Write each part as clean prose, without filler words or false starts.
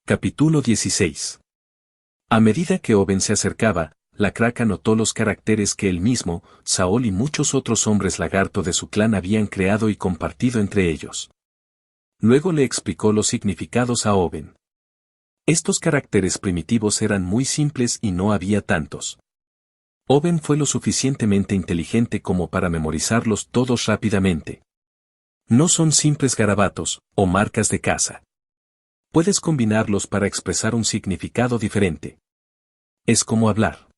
Capítulo 16. A medida que Oben se acercaba, la Crack anotó los caracteres que él mismo, Saul y muchos otros hombres lagarto de su clan habían creado y compartido entre ellos. Luego le explicó los significados a Oben. Estos caracteres primitivos eran muy simples y no había tantos. Oben fue lo suficientemente inteligente como para memorizarlos todos rápidamente. No son simples garabatos o marcas de caza. Puedes combinarlos para expresar un significado diferente. Es como hablar.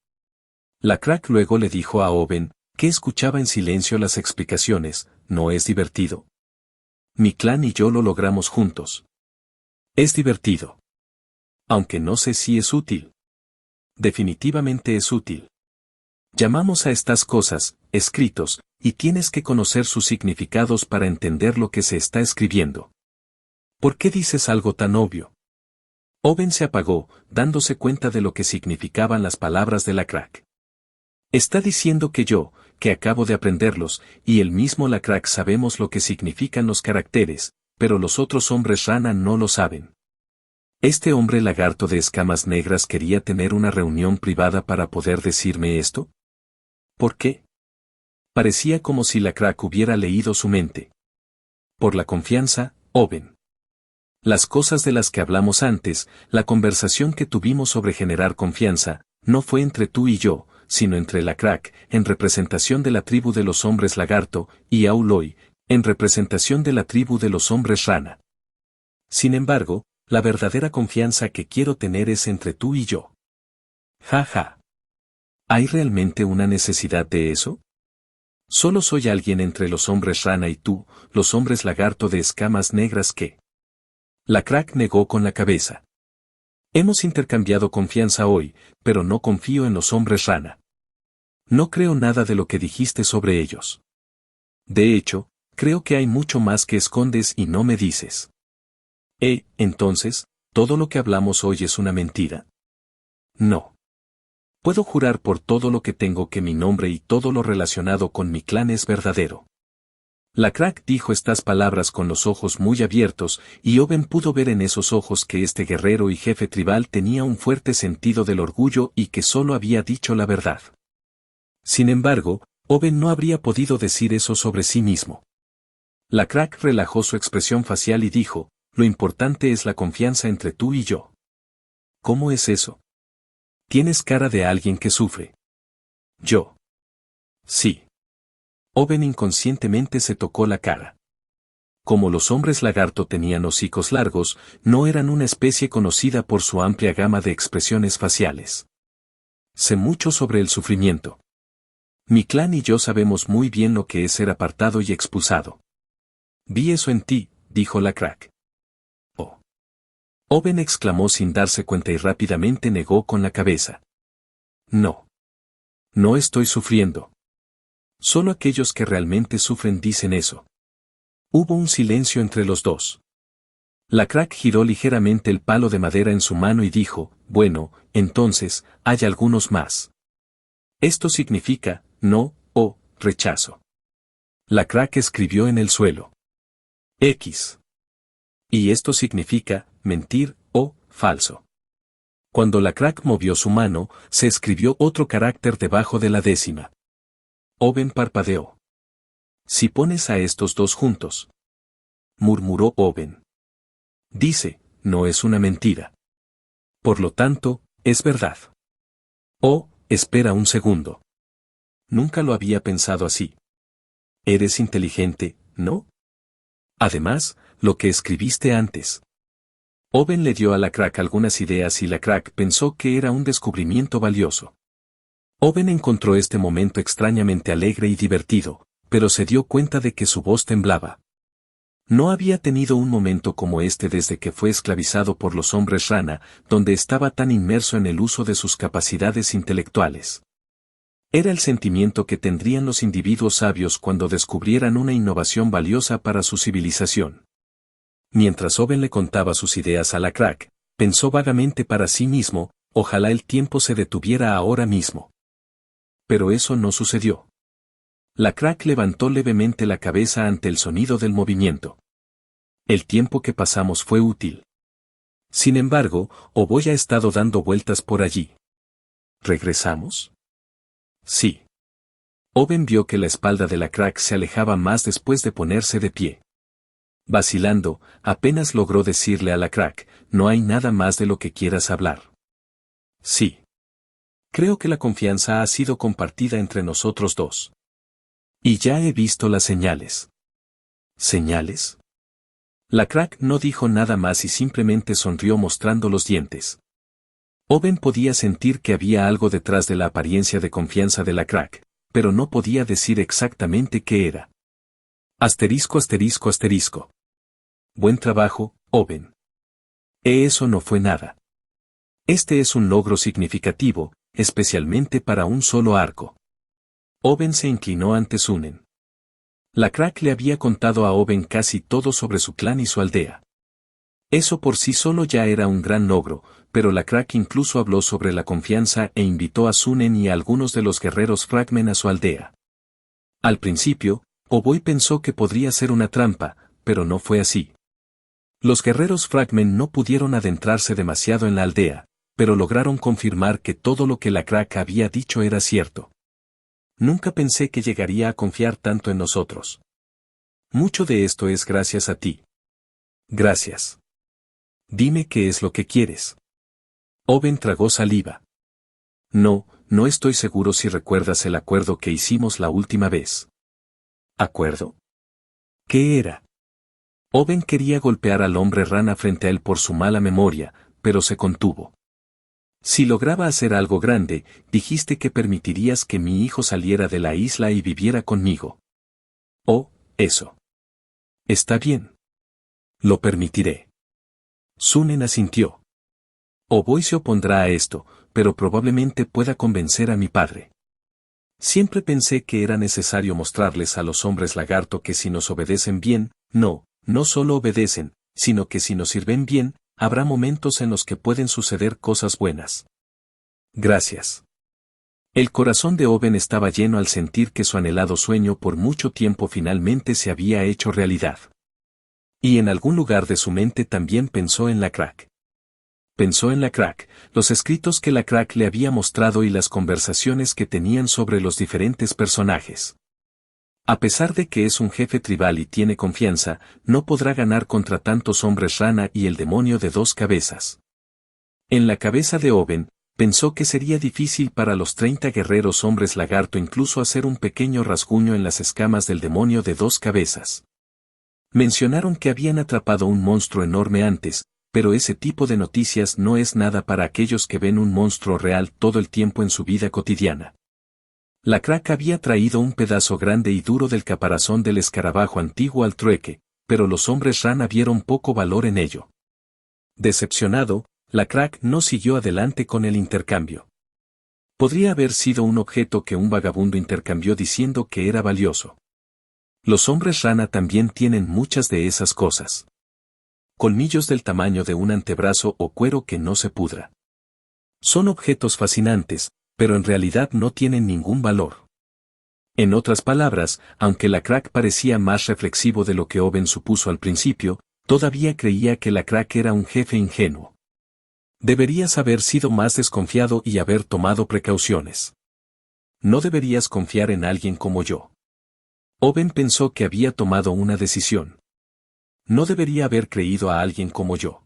La Crack luego le dijo a Oben, que escuchaba en silencio las explicaciones, ¿no es divertido? Mi clan y yo lo logramos juntos. Es divertido. Aunque no sé si es útil. Definitivamente es útil. Llamamos a estas cosas, escritos, y tienes que conocer sus significados para entender lo que se está escribiendo. ¿Por qué dices algo tan obvio? Oben se apagó, dándose cuenta de lo que significaban las palabras de la Crack. Está diciendo que yo, que acabo de aprenderlos, y él mismo la Crack sabemos lo que significan los caracteres, pero los otros hombres rana no lo saben. ¿Este hombre lagarto de escamas negras quería tener una reunión privada para poder decirme esto? ¿Por qué? Parecía como si la Crack hubiera leído su mente. Por la confianza, Oben. Las cosas de las que hablamos antes, la conversación que tuvimos sobre generar confianza, no fue entre tú y yo, sino entre la Crack, en representación de la tribu de los hombres lagarto, y Auloy, en representación de la tribu de los hombres rana. Sin embargo, la verdadera confianza que quiero tener es entre tú y yo. Ja ja. ¿Hay realmente una necesidad de eso? Solo soy alguien entre los hombres rana y tú, los hombres lagarto de escamas negras que... La Crack negó con la cabeza. Hemos intercambiado confianza hoy, pero no confío en los hombres rana. No creo nada de lo que dijiste sobre ellos. De hecho, creo que hay mucho más que escondes y no me dices. Entonces, ¿todo lo que hablamos hoy es una mentira? No. Puedo jurar por todo lo que tengo que mi nombre y todo lo relacionado con mi clan es verdadero. La Crack dijo estas palabras con los ojos muy abiertos, y Oben pudo ver en esos ojos que este guerrero y jefe tribal tenía un fuerte sentido del orgullo y que solo había dicho la verdad. Sin embargo, Oben no habría podido decir eso sobre sí mismo. La Crack relajó su expresión facial y dijo, lo importante es la confianza entre tú y yo. ¿Cómo es eso? Tienes cara de alguien que sufre. Yo. Sí. Oben inconscientemente se tocó la cara. Como los hombres lagarto tenían hocicos largos, no eran una especie conocida por su amplia gama de expresiones faciales. Sé mucho sobre el sufrimiento. Mi clan y yo sabemos muy bien lo que es ser apartado y expulsado. Vi eso en ti, dijo la Crack. Oh. Oben exclamó sin darse cuenta y rápidamente negó con la cabeza. No. No estoy sufriendo. Solo aquellos que realmente sufren dicen eso. Hubo un silencio entre los dos. La Crack giró ligeramente el palo de madera en su mano y dijo, bueno, entonces, hay algunos más. Esto significa, no, o, rechazo. La Crack escribió en el suelo. X. Y esto significa, mentir, o, falso. Cuando la Crack movió su mano, se escribió otro carácter debajo de la décima. Oben parpadeó. Si pones a estos dos juntos. Murmuró Oben. Dice, no es una mentira. Por lo tanto, es verdad. Oh, espera un segundo. Nunca lo había pensado así. Eres inteligente, ¿no? Además, lo que escribiste antes. Oben le dio a la Crack algunas ideas y la Crack pensó que era un descubrimiento valioso. Oben encontró este momento extrañamente alegre y divertido, pero se dio cuenta de que su voz temblaba. No había tenido un momento como este desde que fue esclavizado por los hombres rana, donde estaba tan inmerso en el uso de sus capacidades intelectuales. Era el sentimiento que tendrían los individuos sabios cuando descubrieran una innovación valiosa para su civilización. Mientras Oben le contaba sus ideas a la Crack, pensó vagamente para sí mismo, ojalá el tiempo se detuviera ahora mismo. Pero eso no sucedió. La Crack levantó levemente la cabeza ante el sonido del movimiento. El tiempo que pasamos fue útil. Sin embargo, Oboy ha estado dando vueltas por allí. ¿Regresamos? Sí. Owen vio que la espalda de la crack se alejaba más después de ponerse de pie. Vacilando, apenas logró decirle a la crack, no hay nada más de lo que quieras hablar. Sí. Creo que la confianza ha sido compartida entre nosotros dos. Y ya he visto las señales. ¿Señales? La crack no dijo nada más y simplemente sonrió mostrando los dientes. Owen podía sentir que había algo detrás de la apariencia de confianza de la crack, pero no podía decir exactamente qué era. Asterisco asterisco asterisco. Buen trabajo, Owen. Eso no fue nada. Este es un logro significativo, especialmente para un solo arco. Owen se inclinó ante Sunen. La crack le había contado a Owen casi todo sobre su clan y su aldea. Eso por sí solo ya era un gran logro, pero la crack incluso habló sobre la confianza e invitó a Sunen y a algunos de los guerreros fragmen a su aldea. Al principio, Oboy pensó que podría ser una trampa, pero no fue así. Los guerreros fragmen no pudieron adentrarse demasiado en la aldea, pero lograron confirmar que todo lo que la crack había dicho era cierto. Nunca pensé que llegaría a confiar tanto en nosotros. Mucho de esto es gracias a ti. Gracias. Dime qué es lo que quieres. Owen tragó saliva. No estoy seguro si recuerdas el acuerdo que hicimos la última vez. ¿Acuerdo? ¿Qué era? Owen quería golpear al hombre rana frente a él por su mala memoria, pero se contuvo. Si lograba hacer algo grande, dijiste que permitirías que mi hijo saliera de la isla y viviera conmigo. Oh, eso. Está bien. Lo permitiré. Sunen asintió. Oboy se opondrá a esto, pero probablemente pueda convencer a mi padre. Siempre pensé que era necesario mostrarles a los hombres lagarto que si nos obedecen bien, no solo obedecen, sino que si nos sirven bien, habrá momentos en los que pueden suceder cosas buenas. Gracias. El corazón de Owen estaba lleno al sentir que su anhelado sueño por mucho tiempo finalmente se había hecho realidad. Y en algún lugar de su mente también pensó en la crack. Pensó en la crack, los escritos que la crack le había mostrado y las conversaciones que tenían sobre los diferentes personajes. A pesar de que es un jefe tribal y tiene confianza, no podrá ganar contra tantos hombres rana y el demonio de dos cabezas. En la cabeza de Owen, pensó que sería difícil para los 30 guerreros hombres lagarto incluso hacer un pequeño rasguño en las escamas del demonio de dos cabezas. Mencionaron que habían atrapado un monstruo enorme antes, pero ese tipo de noticias no es nada para aquellos que ven un monstruo real todo el tiempo en su vida cotidiana. La crack había traído un pedazo grande y duro del caparazón del escarabajo antiguo al trueque, pero los hombres rana vieron poco valor en ello. Decepcionado, la crack no siguió adelante con el intercambio. Podría haber sido un objeto que un vagabundo intercambió diciendo que era valioso. Los hombres rana también tienen muchas de esas cosas. Colmillos del tamaño de un antebrazo o cuero que no se pudra. Son objetos fascinantes, pero en realidad no tienen ningún valor. En otras palabras, aunque la crack parecía más reflexivo de lo que Owen supuso al principio, todavía creía que la crack era un jefe ingenuo. Deberías haber sido más desconfiado y haber tomado precauciones. No deberías confiar en alguien como yo. Owen pensó que había tomado una decisión. No debería haber creído a alguien como yo.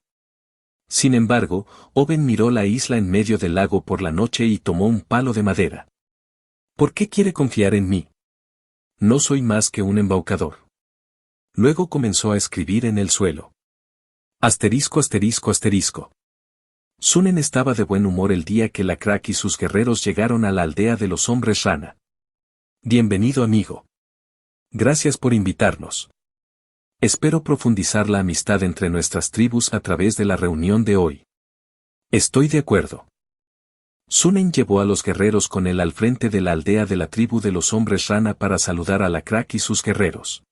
Sin embargo, Owen miró la isla en medio del lago por la noche y tomó un palo de madera. ¿Por qué quiere confiar en mí? No soy más que un embaucador. Luego comenzó a escribir en el suelo. Asterisco asterisco asterisco. Sunen estaba de buen humor el día que la crack y sus guerreros llegaron a la aldea de los hombres rana. Bienvenido amigo. Gracias por invitarnos. Espero profundizar la amistad entre nuestras tribus a través de la reunión de hoy. Estoy de acuerdo. Sunen llevó a los guerreros con él al frente de la aldea de la tribu de los hombres rana para saludar a la crack y sus guerreros.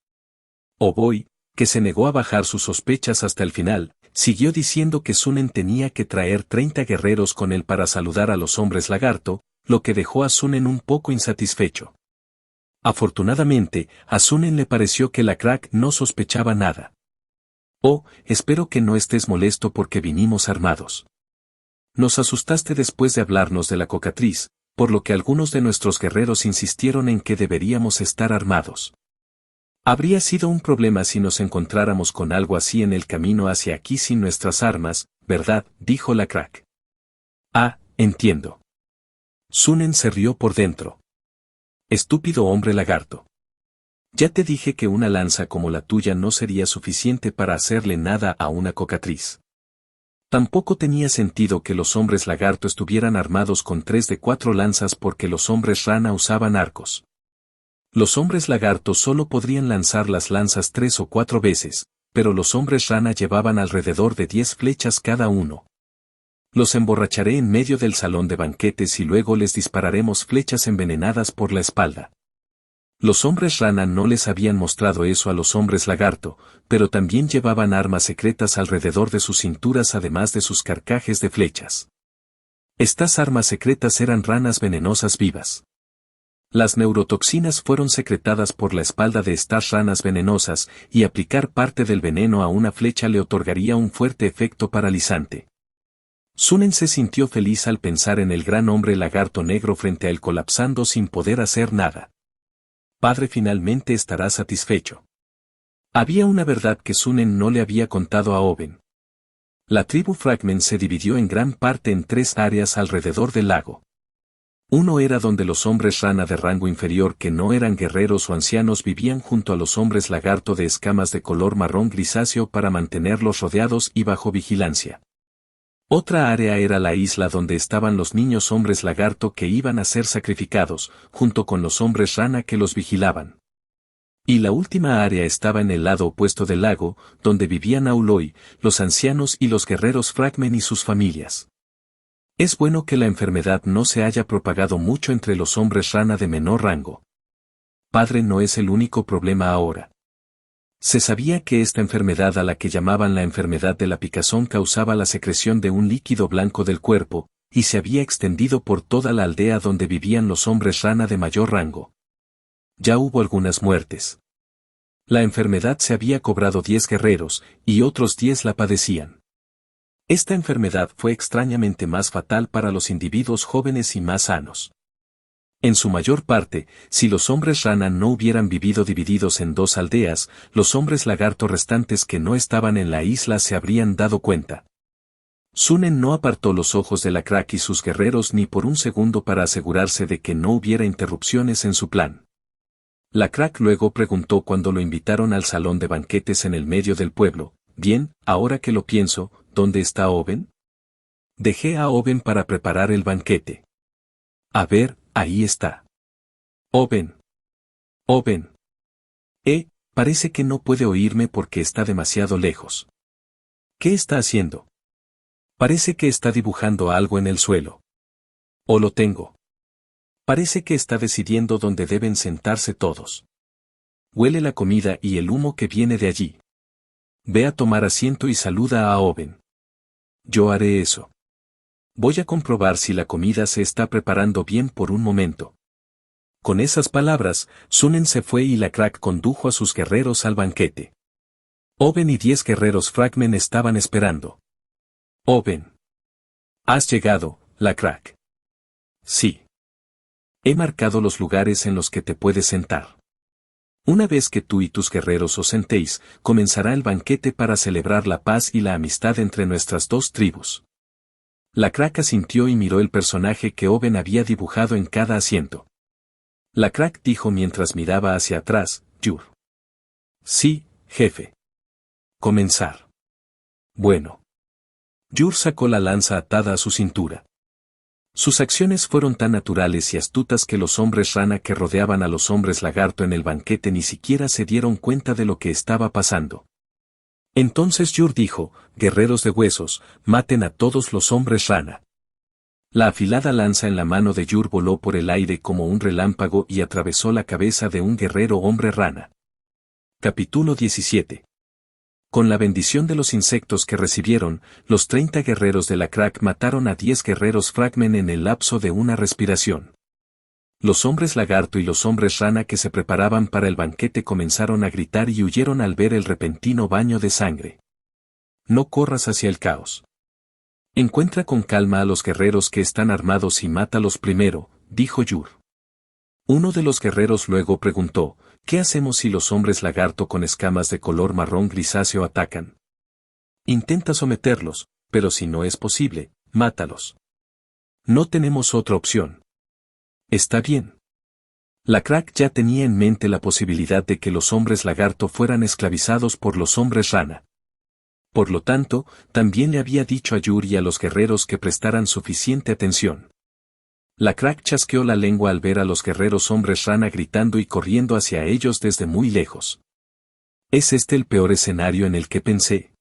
Oboy, que se negó a bajar sus sospechas hasta el final, siguió diciendo que Sunen tenía que traer 30 guerreros con él para saludar a los hombres lagarto, lo que dejó a Sunen un poco insatisfecho. Afortunadamente, a Sunen le pareció que la crack no sospechaba nada. Oh, espero que no estés molesto porque vinimos armados. Nos asustaste después de hablarnos de la cocatriz, por lo que algunos de nuestros guerreros insistieron en que deberíamos estar armados. Habría sido un problema si nos encontráramos con algo así en el camino hacia aquí sin nuestras armas, ¿verdad?, dijo la crack. Ah, entiendo. Sunen se rió por dentro. Estúpido hombre lagarto. Ya te dije que una lanza como la tuya no sería suficiente para hacerle nada a una cocatriz. Tampoco tenía sentido que los hombres lagarto estuvieran armados con 3 de 4 lanzas porque los hombres rana usaban arcos. Los hombres lagarto solo podrían lanzar las lanzas 3 o 4 veces, pero los hombres rana llevaban alrededor de 10 flechas cada uno. Los emborracharé en medio del salón de banquetes y luego les dispararemos flechas envenenadas por la espalda. Los hombres rana no les habían mostrado eso a los hombres lagarto, pero también llevaban armas secretas alrededor de sus cinturas además de sus carcajes de flechas. Estas armas secretas eran ranas venenosas vivas. Las neurotoxinas fueron secretadas por la espalda de estas ranas venenosas, y aplicar parte del veneno a una flecha le otorgaría un fuerte efecto paralizante. Sunen se sintió feliz al pensar en el gran hombre lagarto negro frente a él colapsando sin poder hacer nada. Padre finalmente estará satisfecho. Había una verdad que Sunen no le había contado a Oben. La tribu Fragment se dividió en gran parte en 3 áreas alrededor del lago. Uno era donde los hombres rana de rango inferior que no eran guerreros o ancianos vivían junto a los hombres lagarto de escamas de color marrón grisáceo para mantenerlos rodeados y bajo vigilancia. Otra área era la isla donde estaban los niños hombres lagarto que iban a ser sacrificados, junto con los hombres rana que los vigilaban. Y la última área estaba en el lado opuesto del lago, donde vivían Auloi, los ancianos y los guerreros Fragmen y sus familias. Es bueno que la enfermedad no se haya propagado mucho entre los hombres rana de menor rango. Padre no es el único problema ahora. Se sabía que esta enfermedad a la que llamaban la enfermedad de la picazón causaba la secreción de un líquido blanco del cuerpo, y se había extendido por toda la aldea donde vivían los hombres rana de mayor rango. Ya hubo algunas muertes. La enfermedad se había cobrado 10 guerreros, y otros 10 la padecían. Esta enfermedad fue extrañamente más fatal para los individuos jóvenes y más sanos. En su mayor parte, si los hombres rana no hubieran vivido divididos en 2 aldeas, los hombres lagarto restantes que no estaban en la isla se habrían dado cuenta. Sunen no apartó los ojos de la crack y sus guerreros ni por un segundo para asegurarse de que no hubiera interrupciones en su plan. La crack luego preguntó cuando lo invitaron al salón de banquetes en el medio del pueblo, «Bien, ahora que lo pienso, ¿dónde está Oben?» «Dejé a Oben para preparar el banquete». «A ver, ahí está». «Oben. Oben. Parece que no puede oírme porque está demasiado lejos». «¿Qué está haciendo?» «Parece que está dibujando algo en el suelo». «O lo tengo». «Parece que está decidiendo dónde deben sentarse todos». «Huele la comida y el humo que viene de allí». «Ve a tomar asiento y saluda a Oben». «Yo haré eso». «Voy a comprobar si la comida se está preparando bien por un momento». Con esas palabras, Sunen se fue y la crack condujo a sus guerreros al banquete. Oben y 10 guerreros Fragmen estaban esperando. «Oben. ¿Has llegado, la crack?» «Sí. He marcado los lugares en los que te puedes sentar. Una vez que tú y tus guerreros os sentéis, comenzará el banquete para celebrar la paz y la amistad entre nuestras 2 tribus». La crack asintió y miró el personaje que Oben había dibujado en cada asiento. La crack dijo mientras miraba hacia atrás, «Yur». «Sí, jefe». «Comenzar». «Bueno». Yur sacó la lanza atada a su cintura. Sus acciones fueron tan naturales y astutas que los hombres rana que rodeaban a los hombres lagarto en el banquete ni siquiera se dieron cuenta de lo que estaba pasando. Entonces Yur dijo, «Guerreros de huesos, maten a todos los hombres rana». La afilada lanza en la mano de Yur voló por el aire como un relámpago y atravesó la cabeza de un guerrero hombre rana. Capítulo 17. Con la bendición de los insectos que recibieron, los 30 guerreros de la crack mataron a 10 guerreros Fragmen en el lapso de una respiración. Los hombres lagarto y los hombres rana que se preparaban para el banquete comenzaron a gritar y huyeron al ver el repentino baño de sangre. No corras hacia el caos. Encuentra con calma a los guerreros que están armados y mátalos primero, dijo Yur. Uno de los guerreros luego preguntó, ¿qué hacemos si los hombres lagarto con escamas de color marrón grisáceo atacan? Intenta someterlos, pero si no es posible, mátalos. No tenemos otra opción. Está bien. La crack ya tenía en mente la posibilidad de que los hombres lagarto fueran esclavizados por los hombres rana. Por lo tanto, también le había dicho a Yur y a los guerreros que prestaran suficiente atención. La crack chasqueó la lengua al ver a los guerreros hombres rana gritando y corriendo hacia ellos desde muy lejos. ¿Es este el peor escenario en el que pensé?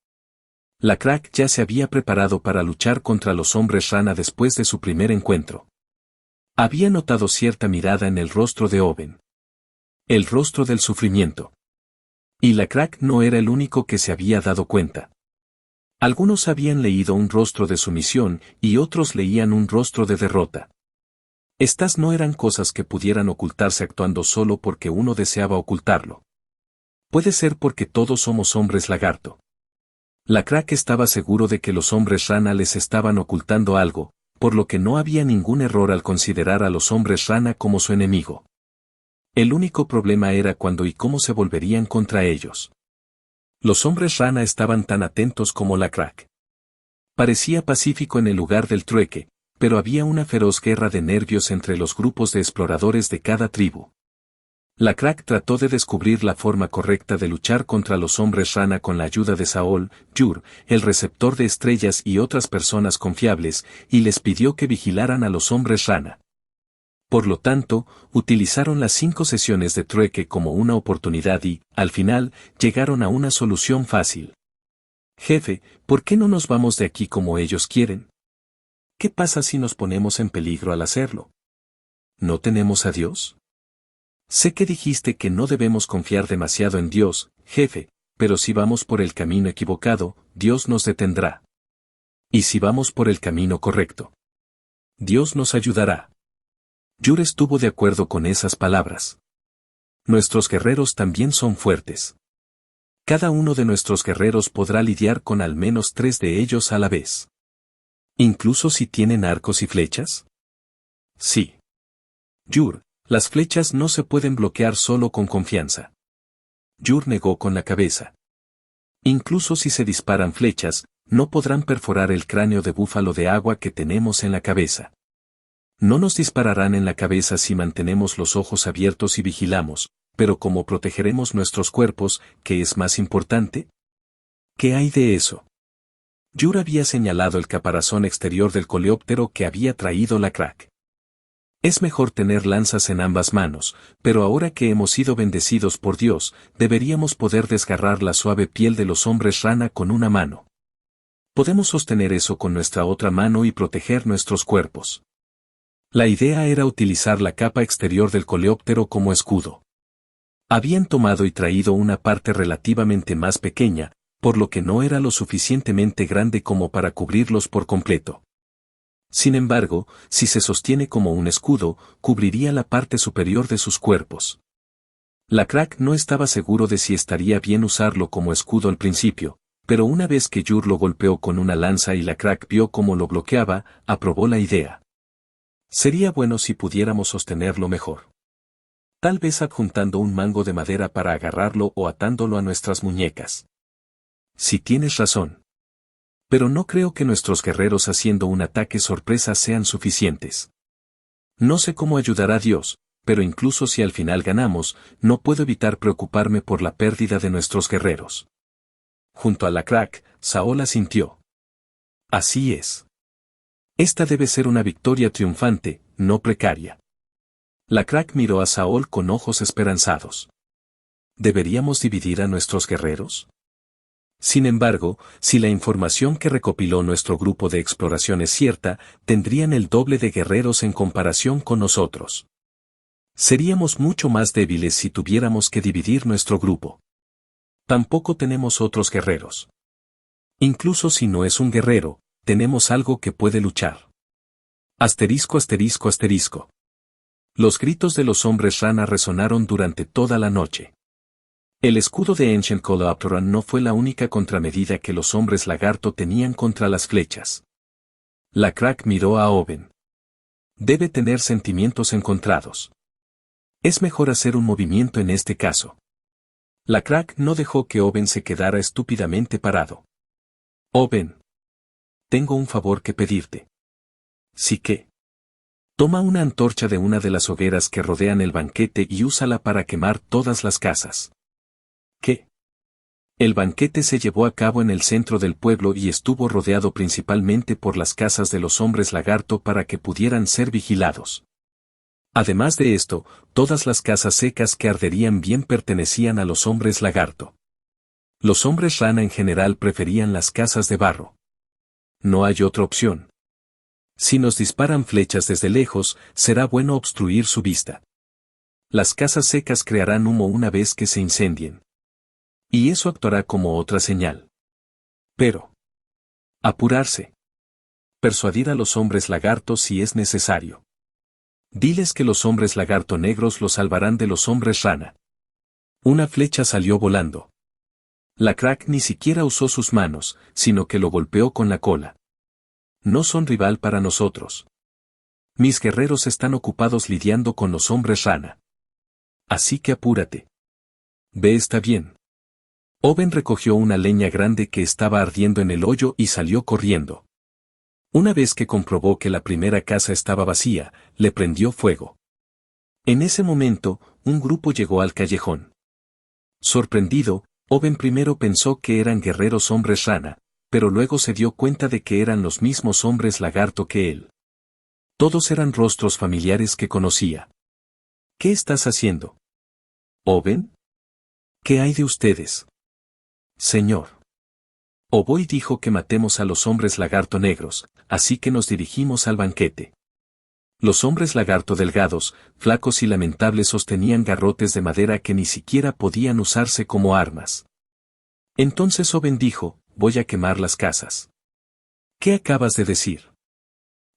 La crack ya se había preparado para luchar contra los hombres rana después de su primer encuentro. Había notado cierta mirada en el rostro de Owen. El rostro del sufrimiento. Y la crack no era el único que se había dado cuenta. Algunos habían leído un rostro de sumisión y otros leían un rostro de derrota. Estas no eran cosas que pudieran ocultarse actuando solo porque uno deseaba ocultarlo. Puede ser porque todos somos hombres lagarto. La crack estaba seguro de que los hombres rana les estaban ocultando algo, por lo que no había ningún error al considerar a los hombres rana como su enemigo. El único problema era cuándo y cómo se volverían contra ellos. Los hombres rana estaban tan atentos como la crack. Parecía pacífico en el lugar del trueque, pero había una feroz guerra de nervios entre los grupos de exploradores de cada tribu. La crack trató de descubrir la forma correcta de luchar contra los hombres rana con la ayuda de Saol, Yur, el receptor de estrellas y otras personas confiables, y les pidió que vigilaran a los hombres rana. Por lo tanto, utilizaron las 5 sesiones de trueque como una oportunidad y, al final, llegaron a una solución fácil. Jefe, ¿por qué no nos vamos de aquí como ellos quieren? ¿Qué pasa si nos ponemos en peligro al hacerlo? ¿No tenemos a Dios? Sé que dijiste que no debemos confiar demasiado en Dios, jefe, pero si vamos por el camino equivocado, Dios nos detendrá. ¿Y si vamos por el camino correcto? Dios nos ayudará. Yur estuvo de acuerdo con esas palabras. Nuestros guerreros también son fuertes. Cada uno de nuestros guerreros podrá lidiar con al menos 3 de ellos a la vez. ¿Incluso si tienen arcos y flechas? Sí. Yur, las flechas no se pueden bloquear solo con confianza. Yur negó con la cabeza. Incluso si se disparan flechas, no podrán perforar el cráneo de búfalo de agua que tenemos en la cabeza. No nos dispararán en la cabeza si mantenemos los ojos abiertos y vigilamos, pero ¿cómo protegeremos nuestros cuerpos, que es más importante? ¿Qué hay de eso? Yur había señalado el caparazón exterior del coleóptero que había traído la crack. Es mejor tener lanzas en ambas manos, pero ahora que hemos sido bendecidos por Dios, deberíamos poder desgarrar la suave piel de los hombres rana con una mano. Podemos sostener eso con nuestra otra mano y proteger nuestros cuerpos. La idea era utilizar la capa exterior del coleóptero como escudo. Habían tomado y traído una parte relativamente más pequeña, por lo que no era lo suficientemente grande como para cubrirlos por completo. Sin embargo, si se sostiene como un escudo, cubriría la parte superior de sus cuerpos. La crack no estaba seguro de si estaría bien usarlo como escudo al principio, pero una vez que Yur lo golpeó con una lanza y la crack vio cómo lo bloqueaba, aprobó la idea. Sería bueno si pudiéramos sostenerlo mejor. Tal vez adjuntando un mango de madera para agarrarlo o atándolo a nuestras muñecas. Si tienes razón. Pero no creo que nuestros guerreros haciendo un ataque sorpresa sean suficientes. No sé cómo ayudar a Dios, pero incluso si al final ganamos, no puedo evitar preocuparme por la pérdida de nuestros guerreros. Junto a la crack, Saol asintió. Así es. Esta debe ser una victoria triunfante, no precaria. La crack miró a Saol con ojos esperanzados. ¿Deberíamos dividir a nuestros guerreros? Sin embargo, si la información que recopiló nuestro grupo de exploración es cierta, tendrían el doble de guerreros en comparación con nosotros. Seríamos mucho más débiles si tuviéramos que dividir nuestro grupo. Tampoco tenemos otros guerreros. Incluso si no es un guerrero, tenemos algo que puede luchar. Asterisco asterisco asterisco. Los gritos de los hombres rana resonaron durante toda la noche. El escudo de Ancient Coleoptera no fue la única contramedida que los hombres lagarto tenían contra las flechas. La Crack miró a Owen. Debe tener sentimientos encontrados. Es mejor hacer un movimiento en este caso. La Crack no dejó que Owen se quedara estúpidamente parado. Owen. Tengo un favor que pedirte. Sí que. Toma una antorcha de una de las hogueras que rodean el banquete y úsala para quemar todas las casas. ¿Qué? El banquete se llevó a cabo en el centro del pueblo y estuvo rodeado principalmente por las casas de los hombres lagarto para que pudieran ser vigilados. Además de esto, todas las casas secas que arderían bien pertenecían a los hombres lagarto. Los hombres rana en general preferían las casas de barro. No hay otra opción. Si nos disparan flechas desde lejos, será bueno obstruir su vista. Las casas secas crearán humo una vez que se incendien. Y eso actuará como otra señal. Pero. Apurarse. Persuadir a los hombres lagartos si es necesario. Diles que los hombres lagarto negros los salvarán de los hombres rana. Una flecha salió volando. La Crack ni siquiera usó sus manos, sino que lo golpeó con la cola. No son rival para nosotros. Mis guerreros están ocupados lidiando con los hombres rana. Así que apúrate. Ve, está bien. Owen recogió una leña grande que estaba ardiendo en el hoyo y salió corriendo. Una vez que comprobó que la primera casa estaba vacía, le prendió fuego. En ese momento, un grupo llegó al callejón. Sorprendido, Owen primero pensó que eran guerreros hombres rana, pero luego se dio cuenta de que eran los mismos hombres lagarto que él. Todos eran rostros familiares que conocía. ¿Qué estás haciendo? ¿Owen? ¿Qué hay de ustedes? Señor. Oboy dijo que matemos a los hombres lagarto negros, así que nos dirigimos al banquete. Los hombres lagarto delgados, flacos y lamentables sostenían garrotes de madera que ni siquiera podían usarse como armas. Entonces Owen dijo, voy a quemar las casas. ¿Qué acabas de decir?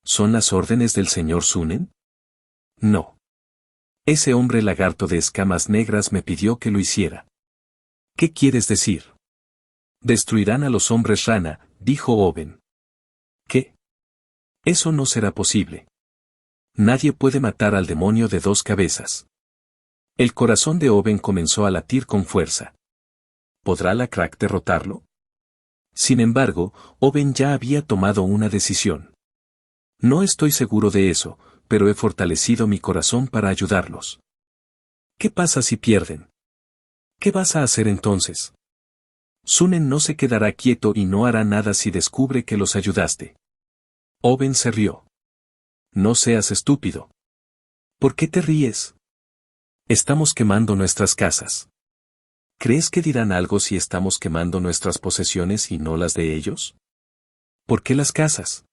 ¿Son las órdenes del señor Sunen? No. Ese hombre lagarto de escamas negras me pidió que lo hiciera. ¿Qué quieres decir? Destruirán a los hombres rana, dijo Owen. ¿Qué? Eso no será posible. Nadie puede matar al demonio de dos cabezas. El corazón de Owen comenzó a latir con fuerza. ¿Podrá la Crack derrotarlo? Sin embargo, Owen ya había tomado una decisión. No estoy seguro de eso, pero he fortalecido mi corazón para ayudarlos. ¿Qué pasa si pierden? ¿Qué vas a hacer entonces? Sunen no se quedará quieto y no hará nada si descubre que los ayudaste. Owen se rió. No seas estúpido. ¿Por qué te ríes? Estamos quemando nuestras casas. ¿Crees que dirán algo si estamos quemando nuestras posesiones y no las de ellos? ¿Por qué las casas?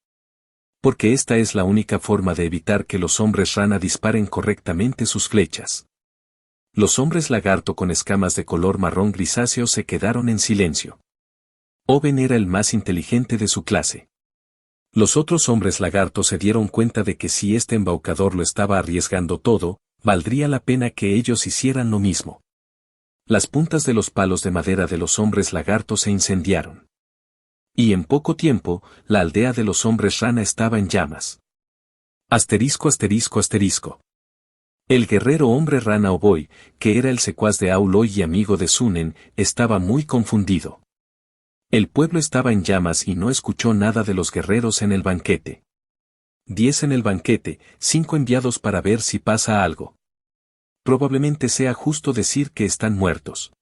Porque esta es la única forma de evitar que los hombres rana disparen correctamente sus flechas. Los hombres lagarto con escamas de color marrón grisáceo se quedaron en silencio. Owen era el más inteligente de su clase. Los otros hombres lagarto se dieron cuenta de que si este embaucador lo estaba arriesgando todo, valdría la pena que ellos hicieran lo mismo. Las puntas de los palos de madera de los hombres lagarto se incendiaron. Y en poco tiempo, la aldea de los hombres rana estaba en llamas. Asterisco asterisco asterisco. El guerrero hombre rana Oboy, que era el secuaz de Auloy y amigo de Sunen, estaba muy confundido. El pueblo estaba en llamas y no escuchó nada de los guerreros en el banquete. 10 en el banquete, 5 enviados para ver si pasa algo. Probablemente sea justo decir que están muertos.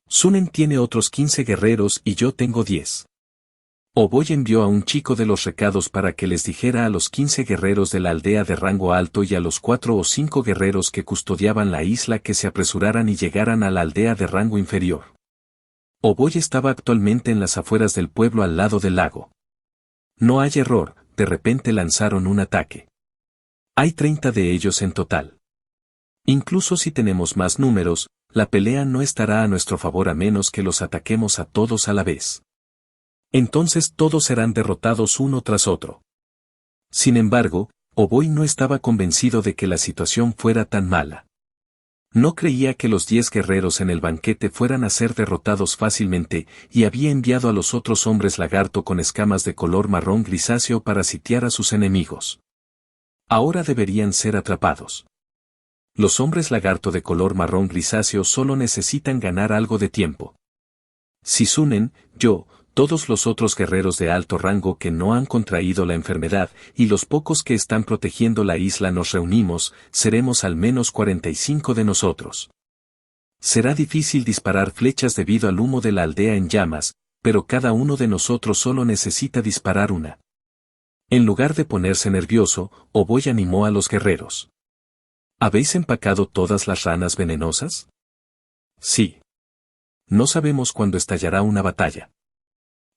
Sunen tiene otros 15 guerreros y yo tengo 10. Oboy envió a un chico de los recados para que les dijera a los 15 guerreros de la aldea de rango alto y a los 4 o 5 guerreros que custodiaban la isla que se apresuraran y llegaran a la aldea de rango inferior. Oboy estaba actualmente en las afueras del pueblo al lado del lago. No hay error, de repente lanzaron un ataque. Hay 30 de ellos en total. Incluso si tenemos más números, la pelea no estará a nuestro favor a menos que los ataquemos a todos a la vez. Entonces todos serán derrotados uno tras otro. Sin embargo, Oboy no estaba convencido de que la situación fuera tan mala. No creía que los 10 guerreros en el banquete fueran a ser derrotados fácilmente, y había enviado a los otros hombres lagarto con escamas de color marrón grisáceo para sitiar a sus enemigos. Ahora deberían ser atrapados. Los hombres lagarto de color marrón grisáceo solo necesitan ganar algo de tiempo. Si Sunen, yo, todos los otros guerreros de alto rango que no han contraído la enfermedad y los pocos que están protegiendo la isla nos reunimos, seremos al menos 45 de nosotros. Será difícil disparar flechas debido al humo de la aldea en llamas, pero cada uno de nosotros solo necesita disparar una. En lugar de ponerse nervioso, Oboy animó a los guerreros. ¿Habéis empacado todas las ranas venenosas? Sí. No sabemos cuándo estallará una batalla.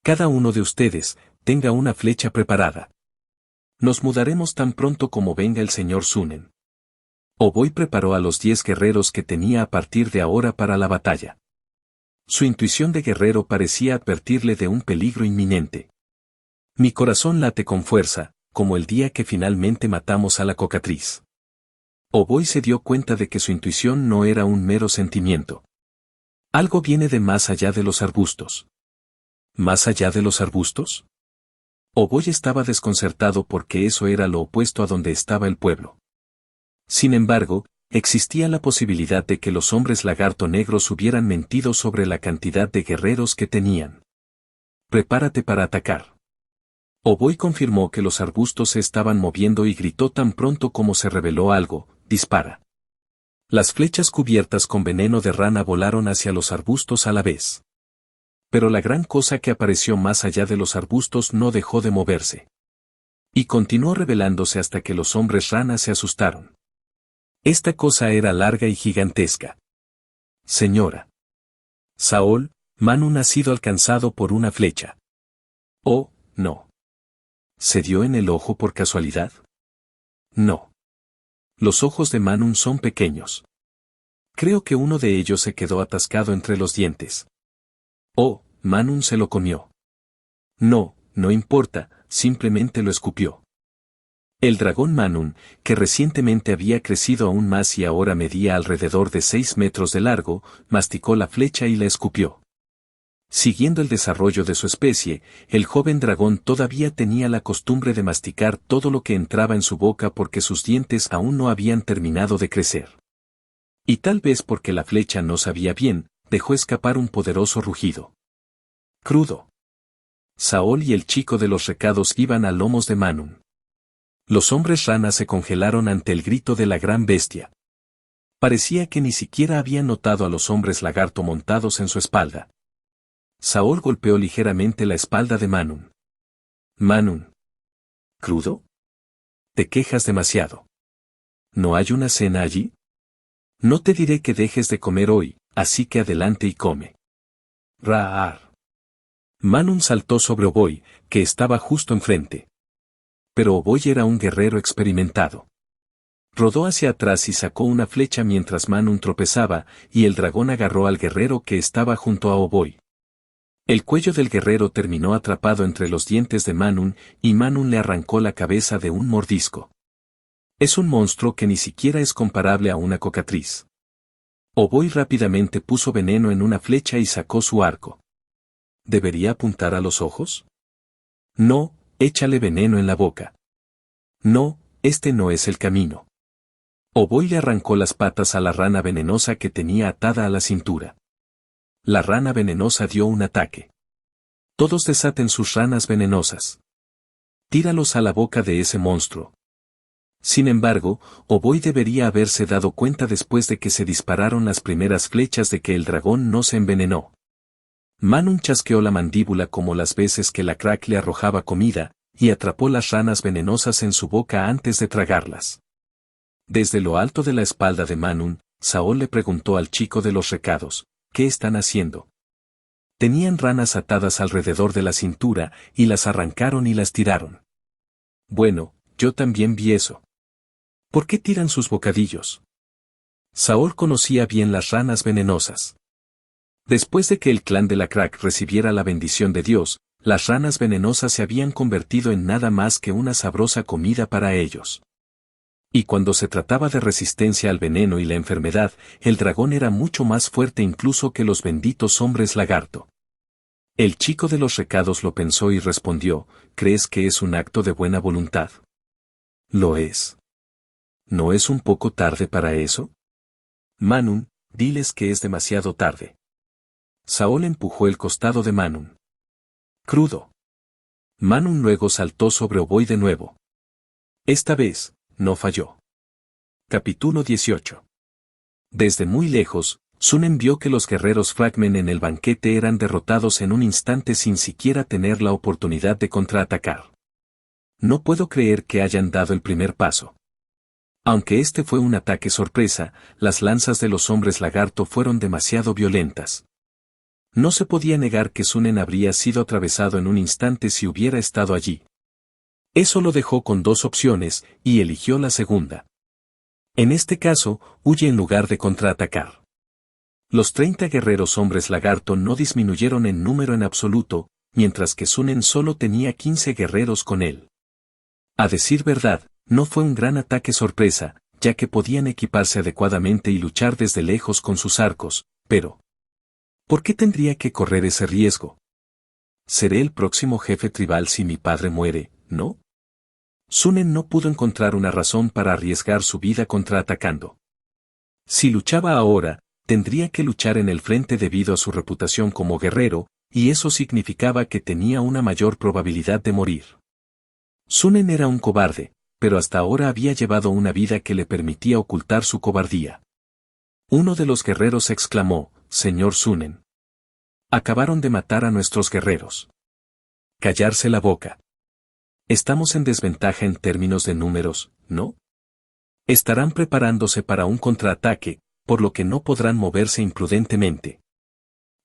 Cada uno de ustedes, tenga una flecha preparada. Nos mudaremos tan pronto como venga el señor Sunen. Oboy preparó a los 10 guerreros que tenía a partir de ahora para la batalla. Su intuición de guerrero parecía advertirle de un peligro inminente. Mi corazón late con fuerza, como el día que finalmente matamos a la cocatriz. Oboy se dio cuenta de que su intuición no era un mero sentimiento. Algo viene de más allá de los arbustos. ¿Más allá de los arbustos? Oboy estaba desconcertado porque eso era lo opuesto a donde estaba el pueblo. Sin embargo, existía la posibilidad de que los hombres lagarto negros hubieran mentido sobre la cantidad de guerreros que tenían. Prepárate para atacar. Oboy confirmó que los arbustos se estaban moviendo y gritó tan pronto como se reveló algo: dispara. Las flechas cubiertas con veneno de rana volaron hacia los arbustos a la vez. Pero la gran cosa que apareció más allá de los arbustos no dejó de moverse. Y continuó revelándose hasta que los hombres rana se asustaron. Esta cosa era larga y gigantesca. Señora Saol, Manun ha sido alcanzado por una flecha. Oh, no. ¿Se dio en el ojo por casualidad? No. Los ojos de Manun son pequeños. Creo que uno de ellos se quedó atascado entre los dientes. Oh, Manun se lo comió. No, no importa, simplemente lo escupió. El dragón Manun, que recientemente había crecido aún más y ahora medía alrededor de 6 metros de largo, masticó la flecha y la escupió. Siguiendo el desarrollo de su especie, el joven dragón todavía tenía la costumbre de masticar todo lo que entraba en su boca porque sus dientes aún no habían terminado de crecer. Y tal vez porque la flecha no sabía bien, dejó escapar un poderoso rugido. Crudo. Saol y el chico de los recados iban a lomos de Manun. Los hombres rana se congelaron ante el grito de la gran bestia. Parecía que ni siquiera habían notado a los hombres lagarto montados en su espalda. Saol golpeó ligeramente la espalda de Manun. Manun. ¿Crudo? Te quejas demasiado. ¿No hay una cena allí? No te diré que dejes de comer hoy, así que adelante y come. Raar. Manun saltó sobre Oboy, que estaba justo enfrente. Pero Oboy era un guerrero experimentado. Rodó hacia atrás y sacó una flecha mientras Manun tropezaba, y el dragón agarró al guerrero que estaba junto a Oboy. El cuello del guerrero terminó atrapado entre los dientes de Manun, y Manun le arrancó la cabeza de un mordisco. Es un monstruo que ni siquiera es comparable a una cocatriz. Oboy rápidamente puso veneno en una flecha y sacó su arco. ¿Debería apuntar a los ojos? No, échale veneno en la boca. No, este no es el camino. Oboy le arrancó las patas a la rana venenosa que tenía atada a la cintura. La rana venenosa dio un ataque. Todos desaten sus ranas venenosas. Tíralos a la boca de ese monstruo. Sin embargo, Oboy debería haberse dado cuenta después de que se dispararon las primeras flechas de que el dragón no se envenenó. Manun chasqueó la mandíbula como las veces que la crack le arrojaba comida, y atrapó las ranas venenosas en su boca antes de tragarlas. Desde lo alto de la espalda de Manun, Saol le preguntó al chico de los recados: ¿qué están haciendo? Tenían ranas atadas alrededor de la cintura, y las arrancaron y las tiraron. Bueno, yo también vi eso. ¿Por qué tiran sus bocadillos? Saol conocía bien las ranas venenosas. Después de que el clan de la crack recibiera la bendición de Dios, las ranas venenosas se habían convertido en nada más que una sabrosa comida para ellos. Y cuando se trataba de resistencia al veneno y la enfermedad, el dragón era mucho más fuerte incluso que los benditos hombres lagarto. El chico de los recados lo pensó y respondió, ¿crees que es un acto de buena voluntad? Lo es. ¿No es un poco tarde para eso? Manun, diles que es demasiado tarde. Saol empujó el costado de Manun. Crudo. Manun luego saltó sobre Oboy de nuevo. Esta vez, no falló. Capítulo 18. Desde muy lejos, Sunen vio que los guerreros Fragmen en el banquete eran derrotados en un instante sin siquiera tener la oportunidad de contraatacar. No puedo creer que hayan dado el primer paso. Aunque este fue un ataque sorpresa, las lanzas de los hombres lagarto fueron demasiado violentas. No se podía negar que Sunen habría sido atravesado en un instante si hubiera estado allí. Eso lo dejó con dos opciones, y eligió la segunda. En este caso, huye en lugar de contraatacar. Los 30 guerreros hombres lagarto no disminuyeron en número en absoluto, mientras que Sunen solo tenía 15 guerreros con él. A decir verdad, no fue un gran ataque sorpresa, ya que podían equiparse adecuadamente y luchar desde lejos con sus arcos, pero ¿por qué tendría que correr ese riesgo? Seré el próximo jefe tribal si mi padre muere, ¿no? Sunen no pudo encontrar una razón para arriesgar su vida contraatacando. Si luchaba ahora, tendría que luchar en el frente debido a su reputación como guerrero, y eso significaba que tenía una mayor probabilidad de morir. Sunen era un cobarde, pero hasta ahora había llevado una vida que le permitía ocultar su cobardía. Uno de los guerreros exclamó, «Señor Sunen. Acabaron de matar a nuestros guerreros». Callarse la boca. Estamos en desventaja en términos de números, ¿no? Estarán preparándose para un contraataque, por lo que no podrán moverse imprudentemente.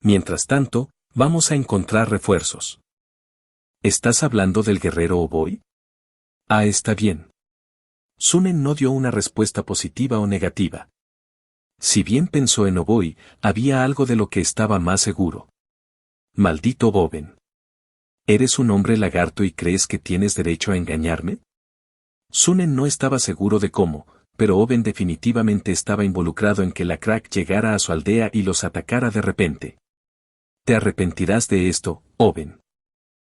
Mientras tanto, vamos a encontrar refuerzos. ¿Estás hablando del guerrero Oboy? Ah, está bien. Sunen no dio una respuesta positiva o negativa. Si bien pensó en Oboy, había algo de lo que estaba más seguro. Maldito Boben. ¿Eres un hombre lagarto y crees que tienes derecho a engañarme? Sunen no estaba seguro de cómo, pero Oben definitivamente estaba involucrado en que la Crack llegara a su aldea y los atacara de repente. Te arrepentirás de esto, Oben.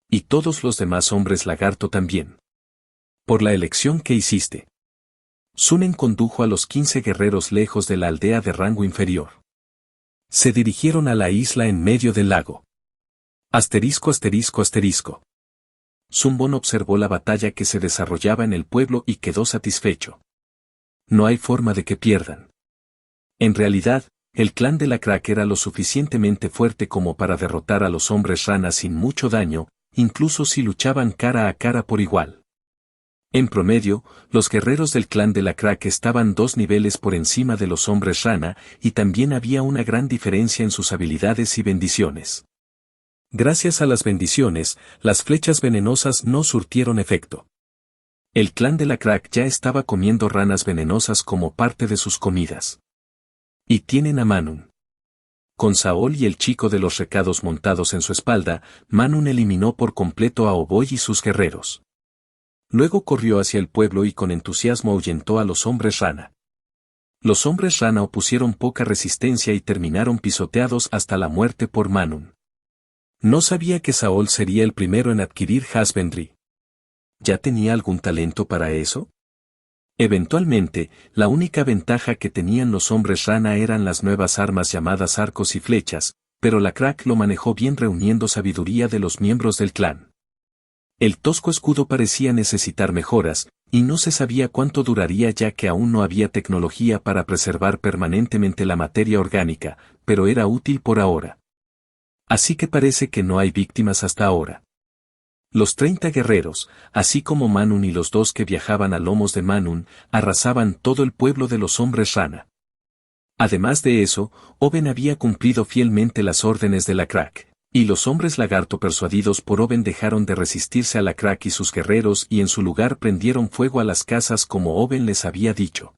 Y todos los demás hombres lagarto también. Por la elección que hiciste. Sunen condujo a los 15 guerreros lejos de la aldea de rango inferior. Se dirigieron a la isla en medio del lago. Asterisco asterisco asterisco. Sunbon observó la batalla que se desarrollaba en el pueblo y quedó satisfecho. No hay forma de que pierdan. En realidad, el clan de la Crack era lo suficientemente fuerte como para derrotar a los hombres rana sin mucho daño, incluso si luchaban cara a cara por igual. En promedio, los guerreros del clan de la Crack estaban 2 niveles por encima de los hombres rana, y también había una gran diferencia en sus habilidades y bendiciones. Gracias a las bendiciones, las flechas venenosas no surtieron efecto. El clan de la Crack ya estaba comiendo ranas venenosas como parte de sus comidas. Y tienen a Manun. Con Saol y el chico de los recados montados en su espalda, Manun eliminó por completo a Oboy y sus guerreros. Luego corrió hacia el pueblo y con entusiasmo ahuyentó a los hombres rana. Los hombres rana opusieron poca resistencia y terminaron pisoteados hasta la muerte por Manun. No sabía que Saol sería el primero en adquirir Husbandry. ¿Ya tenía algún talento para eso? Eventualmente, la única ventaja que tenían los hombres rana eran las nuevas armas llamadas arcos y flechas, pero la Crack lo manejó bien reuniendo sabiduría de los miembros del clan. El tosco escudo parecía necesitar mejoras, y no se sabía cuánto duraría ya que aún no había tecnología para preservar permanentemente la materia orgánica, pero era útil por ahora. Así que parece que no hay víctimas hasta ahora. Los 30 guerreros, así como Manun y los 2 que viajaban a lomos de Manun, arrasaban todo el pueblo de los hombres rana. Además de eso, Oben había cumplido fielmente las órdenes de la Crack, y los hombres lagarto persuadidos por Oben dejaron de resistirse a la Crack y sus guerreros y en su lugar prendieron fuego a las casas como Oben les había dicho.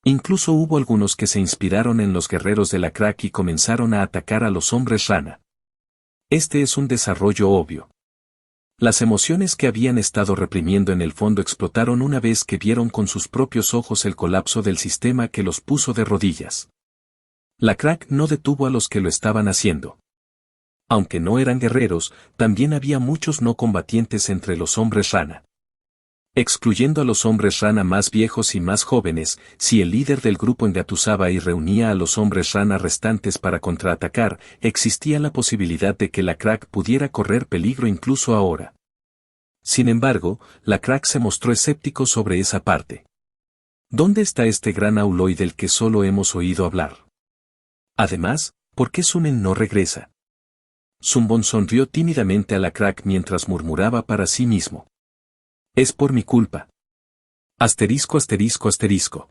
Incluso hubo algunos que se inspiraron en los guerreros de la Crack y comenzaron a atacar a los hombres rana. Este es un desarrollo obvio. Las emociones que habían estado reprimiendo en el fondo explotaron una vez que vieron con sus propios ojos el colapso del sistema que los puso de rodillas. La crack no detuvo a los que lo estaban haciendo. Aunque no eran guerreros, también había muchos no combatientes entre los hombres rana. Excluyendo a los hombres rana más viejos y más jóvenes, si el líder del grupo engatusaba y reunía a los hombres rana restantes para contraatacar, existía la posibilidad de que la crack pudiera correr peligro incluso ahora. Sin embargo, la crack se mostró escéptico sobre esa parte. ¿Dónde está este gran Auloy del que solo hemos oído hablar? Además, ¿por qué Sunen no regresa? Zumbon sonrió tímidamente a la crack mientras murmuraba para sí mismo. Es por mi culpa. Asterisco asterisco asterisco.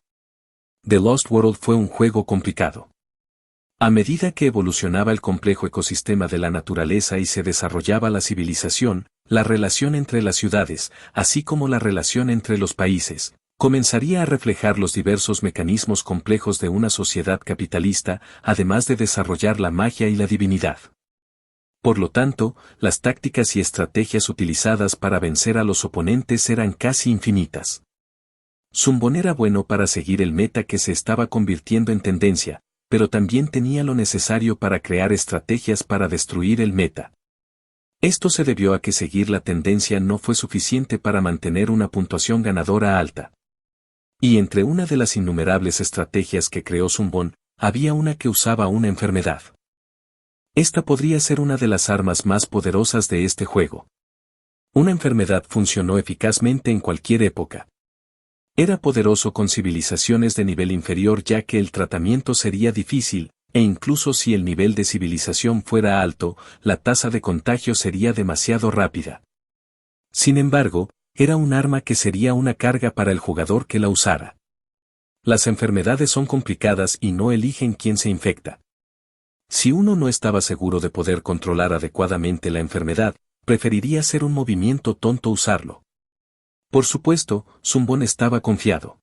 The Lost World fue un juego complicado. A medida que evolucionaba el complejo ecosistema de la naturaleza y se desarrollaba la civilización, la relación entre las ciudades, así como la relación entre los países, comenzaría a reflejar los diversos mecanismos complejos de una sociedad capitalista, además de desarrollar la magia y la divinidad. Por lo tanto, las tácticas y estrategias utilizadas para vencer a los oponentes eran casi infinitas. Zumbon era bueno para seguir el meta que se estaba convirtiendo en tendencia, pero también tenía lo necesario para crear estrategias para destruir el meta. Esto se debió a que seguir la tendencia no fue suficiente para mantener una puntuación ganadora alta. Y entre una de las innumerables estrategias que creó Zumbon, había una que usaba una enfermedad. Esta podría ser una de las armas más poderosas de este juego. Una enfermedad funcionó eficazmente en cualquier época. Era poderoso con civilizaciones de nivel inferior ya que el tratamiento sería difícil, e incluso si el nivel de civilización fuera alto, la tasa de contagio sería demasiado rápida. Sin embargo, era un arma que sería una carga para el jugador que la usara. Las enfermedades son complicadas y no eligen quién se infecta. Si uno no estaba seguro de poder controlar adecuadamente la enfermedad, preferiría hacer un movimiento tonto usarlo. Por supuesto, Zumbon estaba confiado.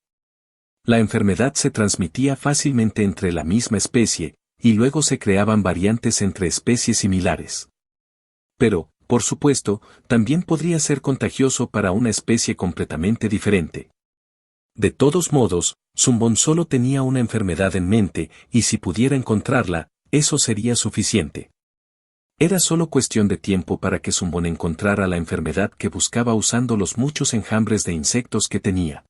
La enfermedad se transmitía fácilmente entre la misma especie, y luego se creaban variantes entre especies similares. Pero, por supuesto, también podría ser contagioso para una especie completamente diferente. De todos modos, Zumbon solo tenía una enfermedad en mente, y si pudiera encontrarla, eso sería suficiente. Era solo cuestión de tiempo para que Zumbon encontrara la enfermedad que buscaba usando los muchos enjambres de insectos que tenía.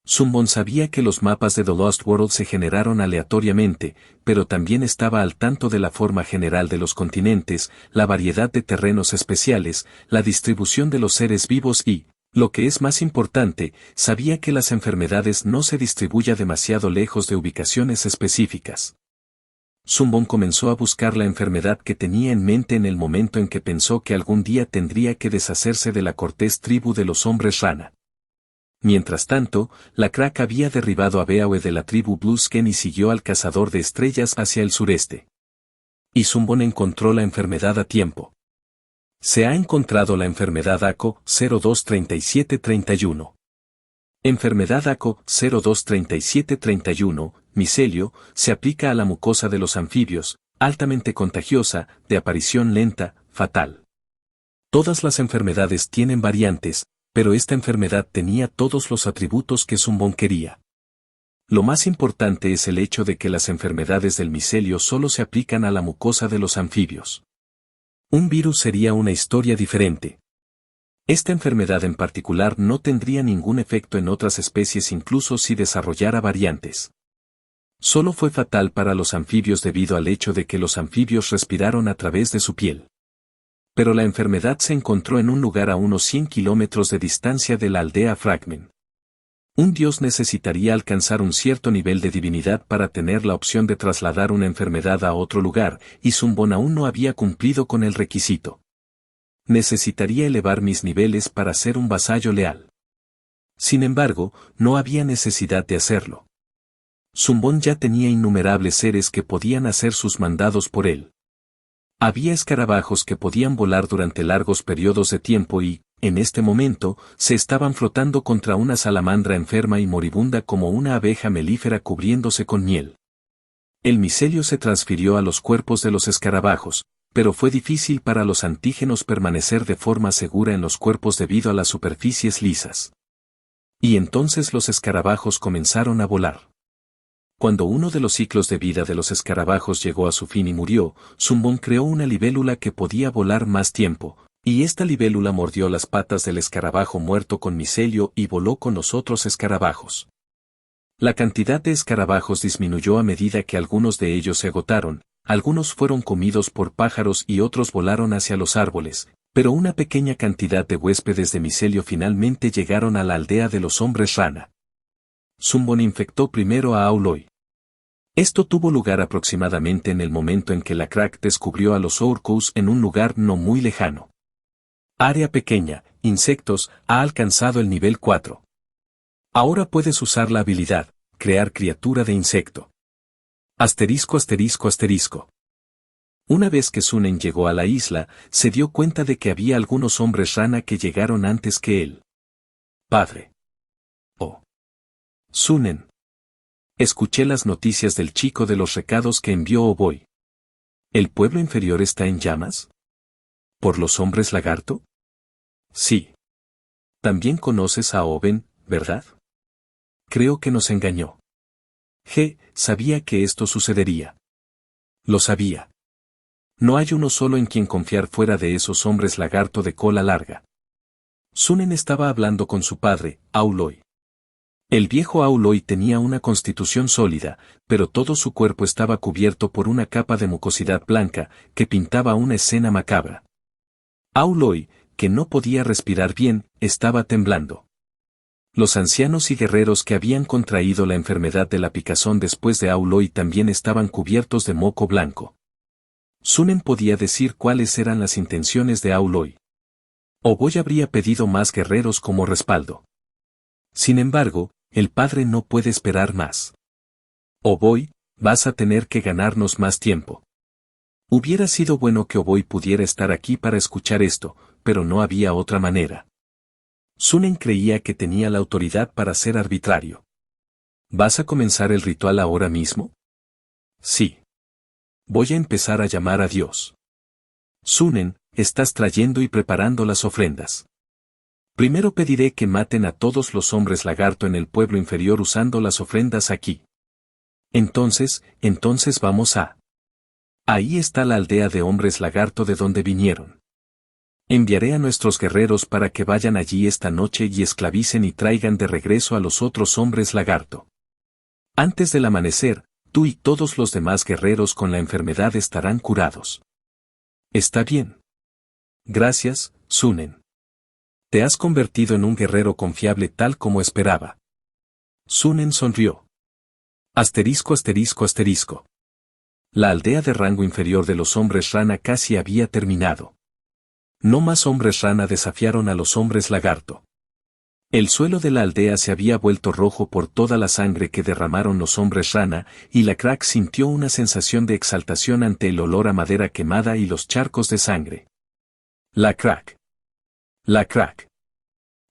Zumbon sabía que los mapas de The Lost World se generaron aleatoriamente, pero también estaba al tanto de la forma general de los continentes, la variedad de terrenos especiales, la distribución de los seres vivos y, lo que es más importante, sabía que las enfermedades no se distribuyen demasiado lejos de ubicaciones específicas. Zumbon comenzó a buscar la enfermedad que tenía en mente en el momento en que pensó que algún día tendría que deshacerse de la cortés tribu de los hombres rana. Mientras tanto, la crack había derribado a Beawe de la tribu Bluesken y siguió al cazador de estrellas hacia el sureste. Y Zumbon encontró la enfermedad a tiempo. Se ha encontrado la enfermedad ACO 023731. Enfermedad ACO 023731, micelio, se aplica a la mucosa de los anfibios, altamente contagiosa, de aparición lenta, fatal. Todas las enfermedades tienen variantes, pero esta enfermedad tenía todos los atributos que Zumbon quería. Lo más importante es el hecho de que las enfermedades del micelio solo se aplican a la mucosa de los anfibios. Un virus sería una historia diferente. Esta enfermedad en particular no tendría ningún efecto en otras especies incluso si desarrollara variantes. Solo fue fatal para los anfibios debido al hecho de que los anfibios respiraron a través de su piel. Pero la enfermedad se encontró en un lugar a unos 100 kilómetros de distancia de la aldea Fragment. Un dios necesitaría alcanzar un cierto nivel de divinidad para tener la opción de trasladar una enfermedad a otro lugar, y Zumbon aún no había cumplido con el requisito. Necesitaría elevar mis niveles para ser un vasallo leal. Sin embargo, no había necesidad de hacerlo. Zumbon ya tenía innumerables seres que podían hacer sus mandados por él. Había escarabajos que podían volar durante largos periodos de tiempo y, en este momento, se estaban flotando contra una salamandra enferma y moribunda como una abeja melífera cubriéndose con miel. El micelio se transfirió a los cuerpos de los escarabajos, pero fue difícil para los antígenos permanecer de forma segura en los cuerpos debido a las superficies lisas. Y entonces los escarabajos comenzaron a volar. Cuando uno de los ciclos de vida de los escarabajos llegó a su fin y murió, Zumbón creó una libélula que podía volar más tiempo, y esta libélula mordió las patas del escarabajo muerto con micelio y voló con los otros escarabajos. La cantidad de escarabajos disminuyó a medida que algunos de ellos se agotaron, algunos fueron comidos por pájaros y otros volaron hacia los árboles, pero una pequeña cantidad de huéspedes de micelio finalmente llegaron a la aldea de los hombres rana. Zumbón infectó primero a Auloy. Esto tuvo lugar aproximadamente en el momento en que la Crack descubrió a los Orcus en un lugar no muy lejano. Área pequeña, insectos, ha alcanzado el nivel 4. Ahora puedes usar la habilidad, crear criatura de insecto. Asterisco asterisco asterisco. Una vez que Sunen llegó a la isla, se dio cuenta de que había algunos hombres rana que llegaron antes que él. Padre. Oh. Sunen. Escuché las noticias del chico de los recados que envió Oboy. ¿El pueblo inferior está en llamas? ¿Por los hombres lagarto? Sí. También conoces a Oben, ¿verdad? Creo que nos engañó. Sabía que esto sucedería. Lo sabía. No hay uno solo en quien confiar fuera de esos hombres lagarto de cola larga. Sunen estaba hablando con su padre, Auloy. El viejo Auloy tenía una constitución sólida, pero todo su cuerpo estaba cubierto por una capa de mucosidad blanca, que pintaba una escena macabra. Auloy, que no podía respirar bien, estaba temblando. Los ancianos y guerreros que habían contraído la enfermedad de la picazón después de Auloy también estaban cubiertos de moco blanco. Sunen podía decir cuáles eran las intenciones de Auloy. Oboy habría pedido más guerreros como respaldo. Sin embargo, el padre no puede esperar más. Oboy, vas a tener que ganarnos más tiempo. Hubiera sido bueno que Oboy pudiera estar aquí para escuchar esto, pero no había otra manera. Sunen creía que tenía la autoridad para ser arbitrario. ¿Vas a comenzar el ritual ahora mismo? Sí. Voy a empezar a llamar a Dios. Sunen, estás trayendo y preparando las ofrendas. Primero pediré que maten a todos los hombres lagarto en el pueblo inferior usando las ofrendas aquí. Entonces vamos a... Ahí está la aldea de hombres lagarto de donde vinieron. Enviaré a nuestros guerreros para que vayan allí esta noche y esclavicen y traigan de regreso a los otros hombres lagarto. Antes del amanecer, tú y todos los demás guerreros con la enfermedad estarán curados. ¿Está bien? Gracias, Sunen. Te has convertido en un guerrero confiable tal como esperaba. Sunen sonrió. Asterisco asterisco asterisco. La aldea de rango inferior de los hombres rana casi había terminado. No más hombres rana desafiaron a los hombres lagarto. El suelo de la aldea se había vuelto rojo por toda la sangre que derramaron los hombres rana, y la Crack sintió una sensación de exaltación ante el olor a madera quemada y los charcos de sangre. La Crack. La Crack.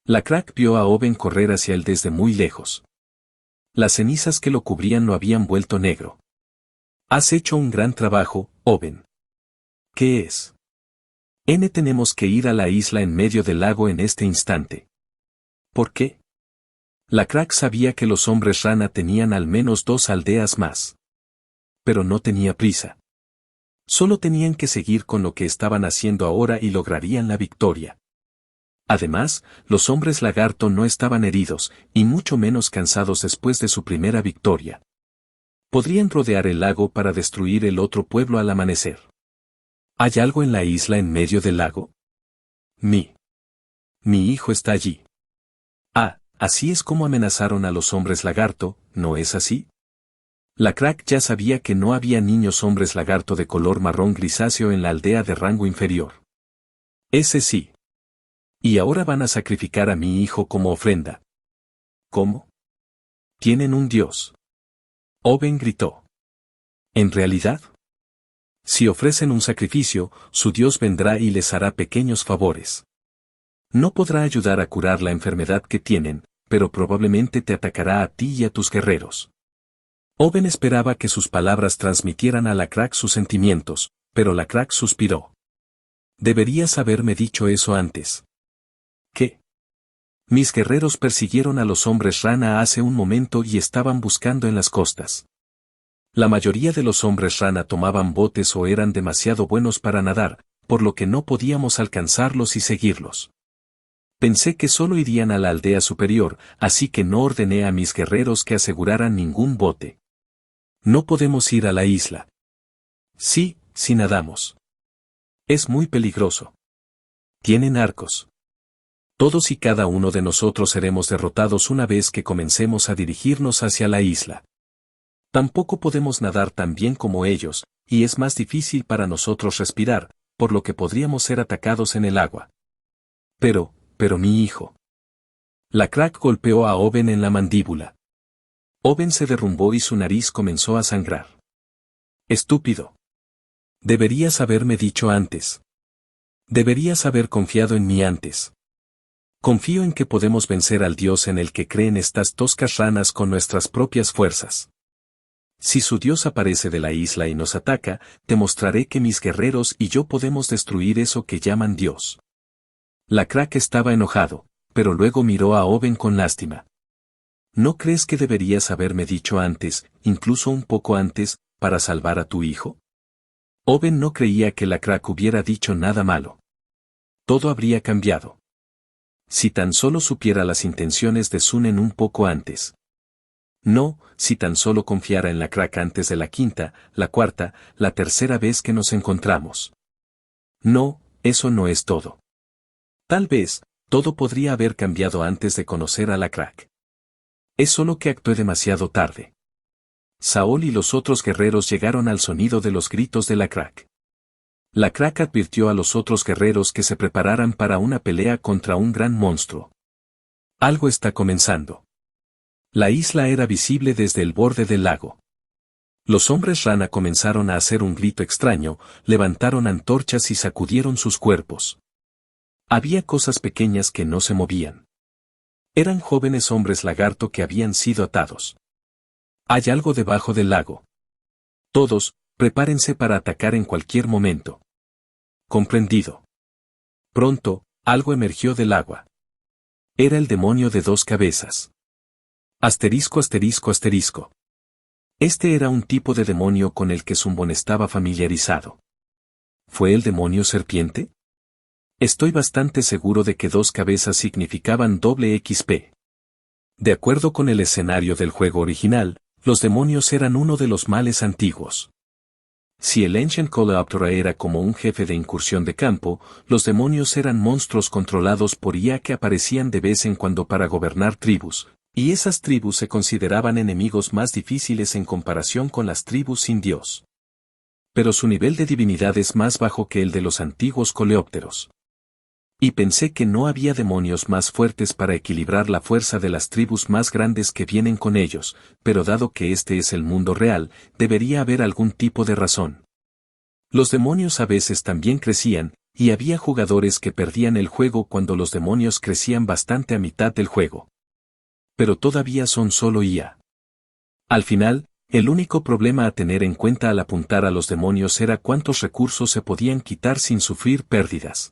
La Crack vio a Oben correr hacia él desde muy lejos. Las cenizas que lo cubrían lo habían vuelto negro. Has hecho un gran trabajo, Oben. ¿Qué es? Tenemos que ir a la isla en medio del lago en este instante. ¿Por qué? La Crack sabía que los hombres rana tenían al menos 2 aldeas más. Pero no tenía prisa. Solo tenían que seguir con lo que estaban haciendo ahora y lograrían la victoria. Además, los hombres lagarto no estaban heridos, y mucho menos cansados después de su primera victoria. Podrían rodear el lago para destruir el otro pueblo al amanecer. ¿Hay algo en la isla en medio del lago? Mi hijo está allí. Así es como amenazaron a los hombres lagarto, ¿no es así? La Crack ya sabía que no había niños hombres lagarto de color marrón grisáceo en la aldea de rango inferior. Ese sí. Y ahora van a sacrificar a mi hijo como ofrenda. ¿Cómo? Tienen un dios. Oben gritó. ¿En realidad? Si ofrecen un sacrificio, su dios vendrá y les hará pequeños favores. No podrá ayudar a curar la enfermedad que tienen, pero probablemente te atacará a ti y a tus guerreros. Oben esperaba que sus palabras transmitieran a la Crack sus sentimientos, Pero la crack suspiró. Deberías haberme dicho eso antes. ¿Qué? Mis guerreros persiguieron a los hombres rana hace un momento y estaban buscando en las costas. La mayoría de los hombres rana tomaban botes o eran demasiado buenos para nadar, por lo que no podíamos alcanzarlos y seguirlos. Pensé que solo irían a la aldea superior, así que no ordené a mis guerreros que aseguraran ningún bote. No podemos ir a la isla. Sí, si nadamos. Es muy peligroso. Tienen arcos. Todos y cada uno de nosotros seremos derrotados una vez que comencemos a dirigirnos hacia la isla. Tampoco podemos nadar tan bien como ellos, y es más difícil para nosotros respirar, por lo que podríamos ser atacados en el agua. Pero mi hijo. La crack golpeó a Owen en la mandíbula. Owen se derrumbó y su nariz comenzó a sangrar. Estúpido. Deberías haberme dicho antes. Deberías haber confiado en mí antes. Confío en que podemos vencer al dios en el que creen estas toscas ranas con nuestras propias fuerzas. Si su dios aparece de la isla y nos ataca, te mostraré que mis guerreros y yo podemos destruir eso que llaman dios. La crack estaba enojado, pero luego miró a Owen con lástima. ¿No crees que deberías haberme dicho antes, incluso un poco antes, para salvar a tu hijo? Owen no creía que la crack hubiera dicho nada malo. Todo habría cambiado. Si tan solo supiera las intenciones de Sunen un poco antes. No, si tan solo confiara en la crack antes de la quinta, la cuarta, la tercera vez que nos encontramos. No, eso no es todo. Tal vez, todo podría haber cambiado antes de conocer a la crack. Es solo que actué demasiado tarde. Saul y los otros guerreros llegaron al sonido de los gritos de la crack. La crack advirtió a los otros guerreros que se prepararan para una pelea contra un gran monstruo. Algo está comenzando. La isla era visible desde el borde del lago. Los hombres rana comenzaron a hacer un grito extraño, levantaron antorchas y sacudieron sus cuerpos. Había cosas pequeñas que no se movían. Eran jóvenes hombres lagarto que habían sido atados. Hay algo debajo del lago. Todos, prepárense para atacar en cualquier momento. Comprendido. Pronto, algo emergió del agua. Era el demonio de 2 cabezas. Asterisco asterisco asterisco. Este era un tipo de demonio con el que Zumbon estaba familiarizado. ¿Fue el demonio serpiente? Estoy bastante seguro de que 2 cabezas significaban doble XP. De acuerdo con el escenario del juego original, los demonios eran uno de los males antiguos. Si el Ancient Coleoptera era como un jefe de incursión de campo, los demonios eran monstruos controlados por IA que aparecían de vez en cuando para gobernar tribus, y esas tribus se consideraban enemigos más difíciles en comparación con las tribus sin dios. Pero su nivel de divinidad es más bajo que el de los antiguos coleópteros. Y pensé que no había demonios más fuertes para equilibrar la fuerza de las tribus más grandes que vienen con ellos, pero dado que este es el mundo real, debería haber algún tipo de razón. Los demonios a veces también crecían, y había jugadores que perdían el juego cuando los demonios crecían bastante a mitad del juego. Pero todavía son solo IA. Al final, el único problema a tener en cuenta al apuntar a los demonios era cuántos recursos se podían quitar sin sufrir pérdidas.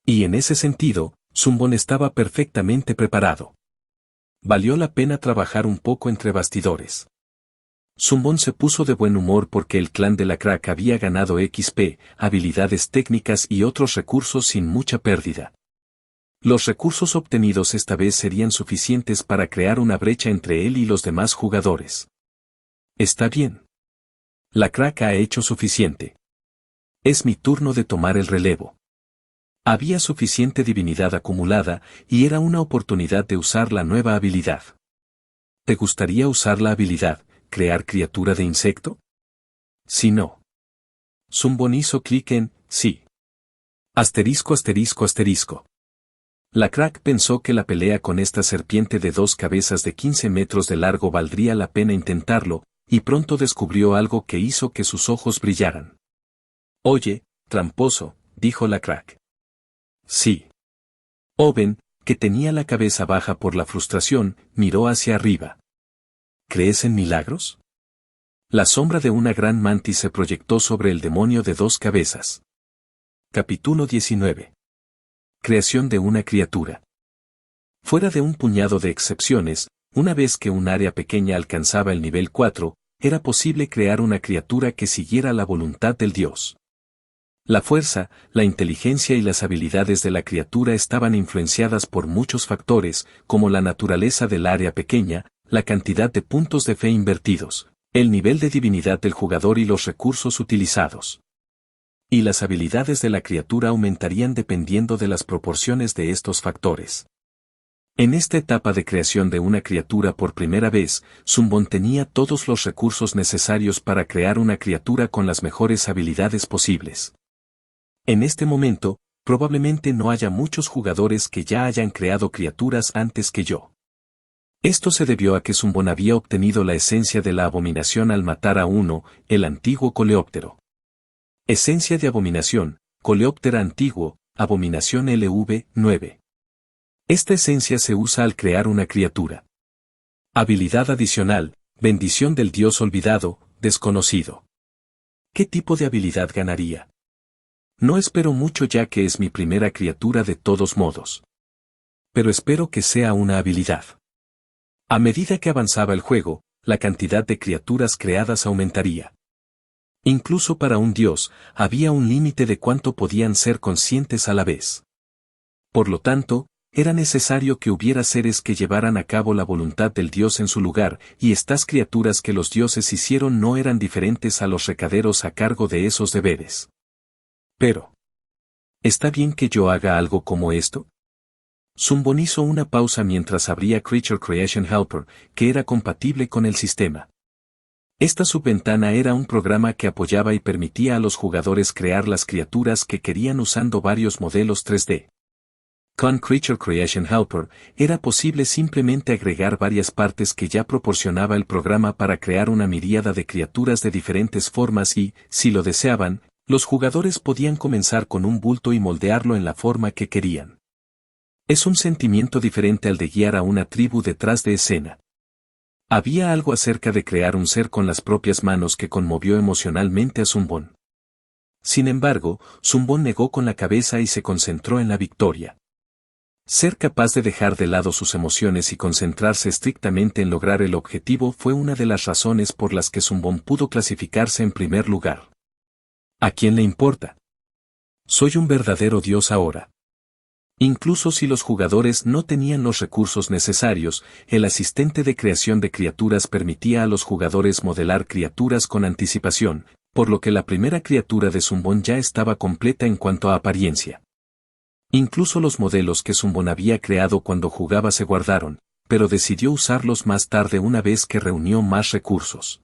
Y en ese sentido, Zumbon estaba perfectamente preparado. Valió la pena trabajar un poco entre bastidores. Zumbon se puso de buen humor porque el clan de la crack había ganado XP, habilidades técnicas y otros recursos sin mucha pérdida. Los recursos obtenidos esta vez serían suficientes para crear una brecha entre él y los demás jugadores. Está bien. La crack ha hecho suficiente. Es mi turno de tomar el relevo. Había suficiente divinidad acumulada, y era una oportunidad de usar la nueva habilidad. ¿Te gustaría usar la habilidad, crear criatura de insecto? Si no. Zumbon hizo clic en, sí. Asterisco asterisco asterisco. La crack pensó que la pelea con esta serpiente de 2 cabezas de 15 metros de largo valdría la pena intentarlo, y pronto descubrió algo que hizo que sus ojos brillaran. Oye, tramposo, dijo la crack. Sí. Owen, que tenía la cabeza baja por la frustración, miró hacia arriba. ¿Crees en milagros? La sombra de una gran mantis se proyectó sobre el demonio de 2 cabezas. Capítulo 19. Creación de una criatura. Fuera de un puñado de excepciones, una vez que un área pequeña alcanzaba el nivel 4, era posible crear una criatura que siguiera la voluntad del Dios. La fuerza, la inteligencia y las habilidades de la criatura estaban influenciadas por muchos factores, como la naturaleza del área pequeña, la cantidad de puntos de fe invertidos, el nivel de divinidad del jugador y los recursos utilizados. Y las habilidades de la criatura aumentarían dependiendo de las proporciones de estos factores. En esta etapa de creación de una criatura por primera vez, Zumbón tenía todos los recursos necesarios para crear una criatura con las mejores habilidades posibles. En este momento, probablemente no haya muchos jugadores que ya hayan creado criaturas antes que yo. Esto se debió a que Zumbón había obtenido la esencia de la abominación al matar a uno, el antiguo coleóptero. Esencia de abominación, coleóptera antiguo, abominación LV9. Esta esencia se usa al crear una criatura. Habilidad adicional, bendición del dios olvidado, desconocido. ¿Qué tipo de habilidad ganaría? No espero mucho ya que es mi primera criatura de todos modos. Pero espero que sea una habilidad. A medida que avanzaba el juego, la cantidad de criaturas creadas aumentaría. Incluso para un dios, había un límite de cuánto podían ser conscientes a la vez. Por lo tanto, era necesario que hubiera seres que llevaran a cabo la voluntad del dios en su lugar, y estas criaturas que los dioses hicieron no eran diferentes a los recaderos a cargo de esos deberes. Pero, ¿está bien que yo haga algo como esto? Zumbón hizo una pausa mientras abría Creature Creation Helper, que era compatible con el sistema. Esta subventana era un programa que apoyaba y permitía a los jugadores crear las criaturas que querían usando varios modelos 3D. Con Creature Creation Helper, era posible simplemente agregar varias partes que ya proporcionaba el programa para crear una miríada de criaturas de diferentes formas y, si lo deseaban, los jugadores podían comenzar con un bulto y moldearlo en la forma que querían. Es un sentimiento diferente al de guiar a una tribu detrás de escena. Había algo acerca de crear un ser con las propias manos que conmovió emocionalmente a Zumbón. Sin embargo, Zumbón negó con la cabeza y se concentró en la victoria. Ser capaz de dejar de lado sus emociones y concentrarse estrictamente en lograr el objetivo fue una de las razones por las que Zumbón pudo clasificarse en primer lugar. ¿A quién le importa? Soy un verdadero dios ahora. Incluso si los jugadores no tenían los recursos necesarios, el asistente de creación de criaturas permitía a los jugadores modelar criaturas con anticipación, por lo que la primera criatura de Zumbón ya estaba completa en cuanto a apariencia. Incluso los modelos que Zumbón había creado cuando jugaba se guardaron, pero decidió usarlos más tarde una vez que reunió más recursos.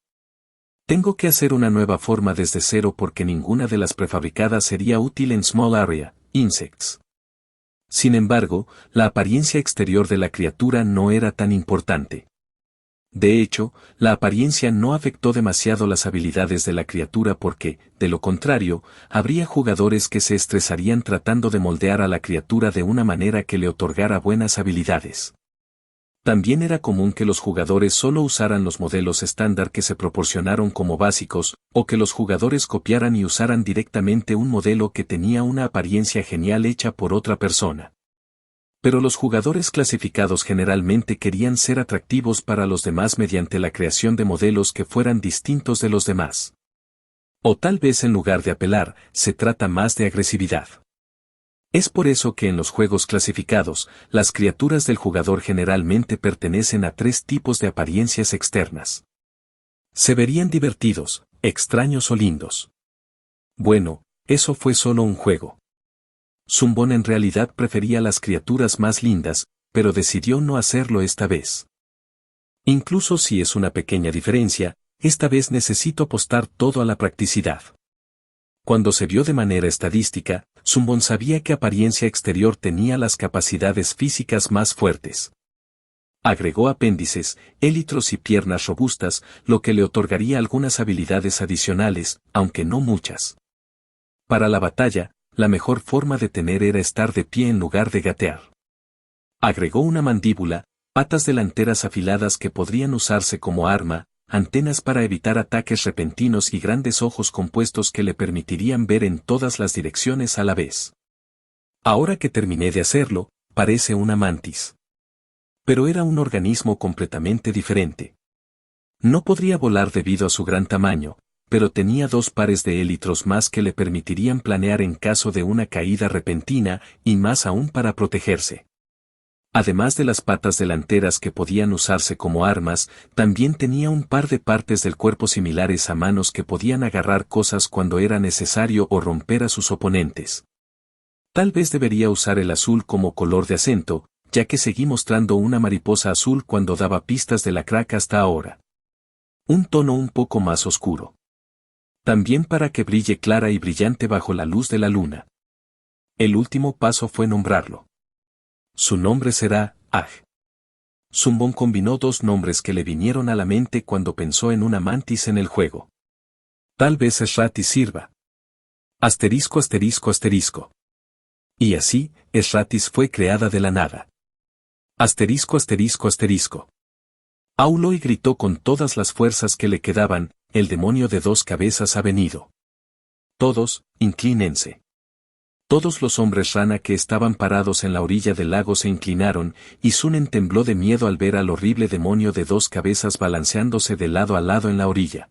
Tengo que hacer una nueva forma desde cero porque ninguna de las prefabricadas sería útil en Small Area, Insects. Sin embargo, la apariencia exterior de la criatura no era tan importante. De hecho, la apariencia no afectó demasiado las habilidades de la criatura porque, de lo contrario, habría jugadores que se estresarían tratando de moldear a la criatura de una manera que le otorgara buenas habilidades. También era común que los jugadores solo usaran los modelos estándar que se proporcionaron como básicos, o que los jugadores copiaran y usaran directamente un modelo que tenía una apariencia genial hecha por otra persona. Pero los jugadores clasificados generalmente querían ser atractivos para los demás mediante la creación de modelos que fueran distintos de los demás. O tal vez en lugar de apelar, se trata más de agresividad. Es por eso que en los juegos clasificados, las criaturas del jugador generalmente pertenecen a 3 tipos de apariencias externas. Se verían divertidos, extraños o lindos. Bueno, eso fue solo un juego. Zumbón en realidad prefería las criaturas más lindas, pero decidió no hacerlo esta vez. Incluso si es una pequeña diferencia, esta vez necesito apostar todo a la practicidad. Cuando se vio de manera estadística, Zumbón sabía que apariencia exterior tenía las capacidades físicas más fuertes. Agregó apéndices, élitros y piernas robustas, lo que le otorgaría algunas habilidades adicionales, aunque no muchas. Para la batalla, la mejor forma de tener era estar de pie en lugar de gatear. Agregó una mandíbula, patas delanteras afiladas que podrían usarse como arma, antenas para evitar ataques repentinos y grandes ojos compuestos que le permitirían ver en todas las direcciones a la vez. Ahora que terminé de hacerlo, parece una mantis. Pero era un organismo completamente diferente. No podría volar debido a su gran tamaño, pero tenía 2 pares de élitros más que le permitirían planear en caso de una caída repentina y más aún para protegerse. Además de las patas delanteras que podían usarse como armas, también tenía un par de partes del cuerpo similares a manos que podían agarrar cosas cuando era necesario o romper a sus oponentes. Tal vez debería usar el azul como color de acento, ya que seguí mostrando una mariposa azul cuando daba pistas de la crack hasta ahora. Un tono un poco más oscuro. También para que brille clara y brillante bajo la luz de la luna. El último paso fue nombrarlo. Su nombre será Aj. Zumbón combinó 2 nombres que le vinieron a la mente cuando pensó en una mantis en el juego. Tal vez Shratis sirva. Asterisco asterisco asterisco. Y así, Shratis fue creada de la nada. Asterisco asterisco asterisco. Auló y gritó con todas las fuerzas que le quedaban, el demonio de 2 cabezas ha venido. Todos, inclínense. Todos los hombres rana que estaban parados en la orilla del lago se inclinaron, y Sunen tembló de miedo al ver al horrible demonio de 2 cabezas balanceándose de lado a lado en la orilla.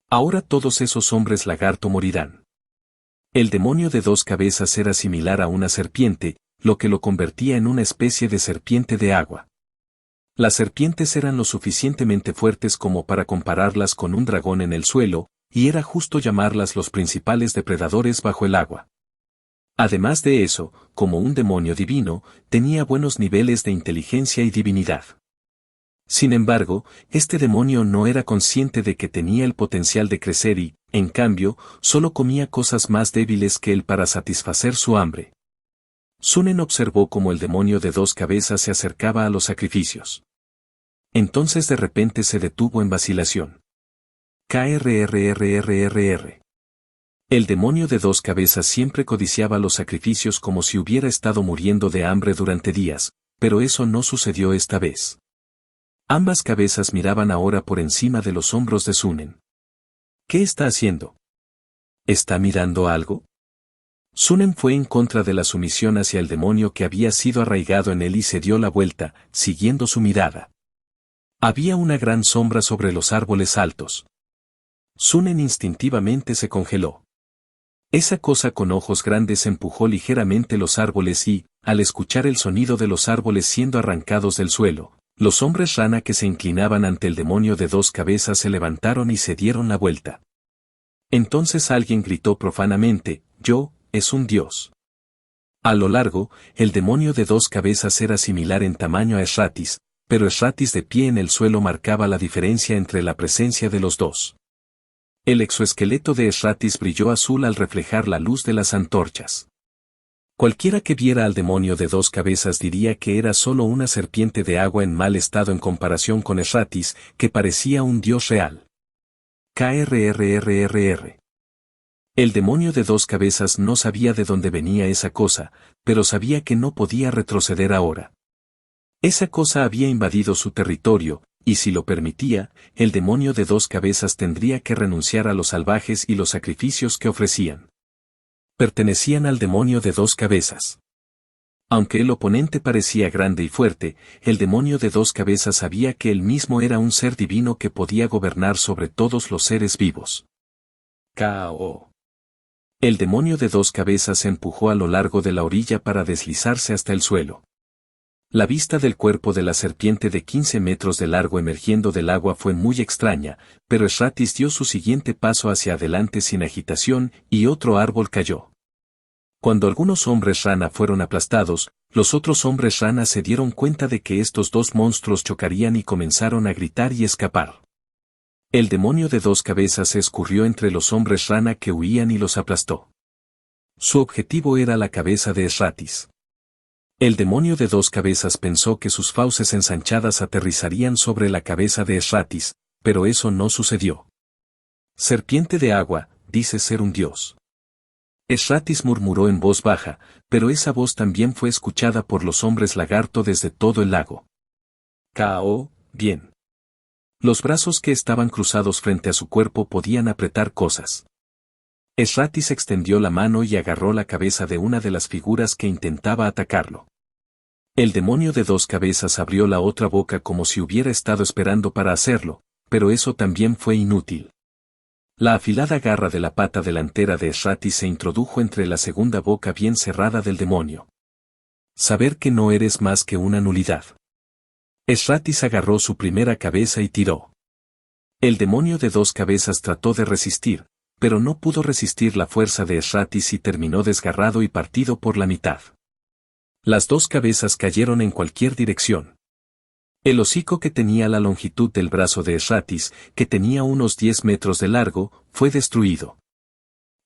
Ahora todos esos hombres lagarto morirán. El demonio de 2 cabezas era similar a una serpiente, lo que lo convertía en una especie de serpiente de agua. Las serpientes eran lo suficientemente fuertes como para compararlas con un dragón en el suelo, y era justo llamarlas los principales depredadores bajo el agua. Además de eso, como un demonio divino, tenía buenos niveles de inteligencia y divinidad. Sin embargo, este demonio no era consciente de que tenía el potencial de crecer y, en cambio, solo comía cosas más débiles que él para satisfacer su hambre. Sunen observó cómo el demonio de 2 cabezas se acercaba a los sacrificios. Entonces de repente se detuvo en vacilación. KRRRRRR. El demonio de 2 cabezas siempre codiciaba los sacrificios como si hubiera estado muriendo de hambre durante días, pero eso no sucedió esta vez. Ambas cabezas miraban ahora por encima de los hombros de Sunen. ¿Qué está haciendo? ¿Está mirando algo? Sunen fue en contra de la sumisión hacia el demonio que había sido arraigado en él y se dio la vuelta, siguiendo su mirada. Había una gran sombra sobre los árboles altos. Sunen instintivamente se congeló. Esa cosa con ojos grandes empujó ligeramente los árboles y, al escuchar el sonido de los árboles siendo arrancados del suelo, los hombres rana que se inclinaban ante el demonio de 2 cabezas se levantaron y se dieron la vuelta. Entonces alguien gritó profanamente, «Yo, es un dios». A lo largo, el demonio de 2 cabezas era similar en tamaño a Shratis, pero Shratis de pie en el suelo marcaba la diferencia entre la presencia de los dos. El exoesqueleto de Shratis brilló azul al reflejar la luz de las antorchas. Cualquiera que viera al demonio de 2 cabezas diría que era solo una serpiente de agua en mal estado en comparación con Shratis, que parecía un dios real. KRRRRR. El demonio de 2 cabezas no sabía de dónde venía esa cosa, pero sabía que no podía retroceder ahora. Esa cosa había invadido su territorio, y si lo permitía, el demonio de 2 cabezas tendría que renunciar a los salvajes y los sacrificios que ofrecían. Pertenecían al demonio de 2 cabezas. Aunque el oponente parecía grande y fuerte, el demonio de 2 cabezas sabía que él mismo era un ser divino que podía gobernar sobre todos los seres vivos. K.O. El demonio de 2 cabezas se empujó a lo largo de la orilla para deslizarse hasta el suelo. La vista del cuerpo de la serpiente de 15 metros de largo emergiendo del agua fue muy extraña, pero Shratis dio su siguiente paso hacia adelante sin agitación y otro árbol cayó. Cuando algunos hombres rana fueron aplastados, los otros hombres rana se dieron cuenta de que estos 2 monstruos chocarían y comenzaron a gritar y escapar. El demonio de 2 cabezas se escurrió entre los hombres rana que huían y los aplastó. Su objetivo era la cabeza de Shratis. El demonio de 2 cabezas pensó que sus fauces ensanchadas aterrizarían sobre la cabeza de Shratis, pero eso no sucedió. Serpiente de agua, dice ser un dios. Shratis murmuró en voz baja, pero esa voz también fue escuchada por los hombres lagarto desde todo el lago. K.O., bien. Los brazos que estaban cruzados frente a su cuerpo podían apretar cosas. Esratis extendió la mano y agarró la cabeza de una de las figuras que intentaba atacarlo. El demonio de 2 cabezas abrió la otra boca como si hubiera estado esperando para hacerlo, pero eso también fue inútil. La afilada garra de la pata delantera de Esratis se introdujo entre la segunda boca bien cerrada del demonio. Saber que no eres más que una nulidad. Esratis agarró su primera cabeza y tiró. El demonio de 2 cabezas trató de resistir, pero no pudo resistir la fuerza de Esratis y terminó desgarrado y partido por la mitad. Las 2 cabezas cayeron en cualquier dirección. El hocico que tenía la longitud del brazo de Esratis, que tenía unos 10 metros de largo, fue destruido.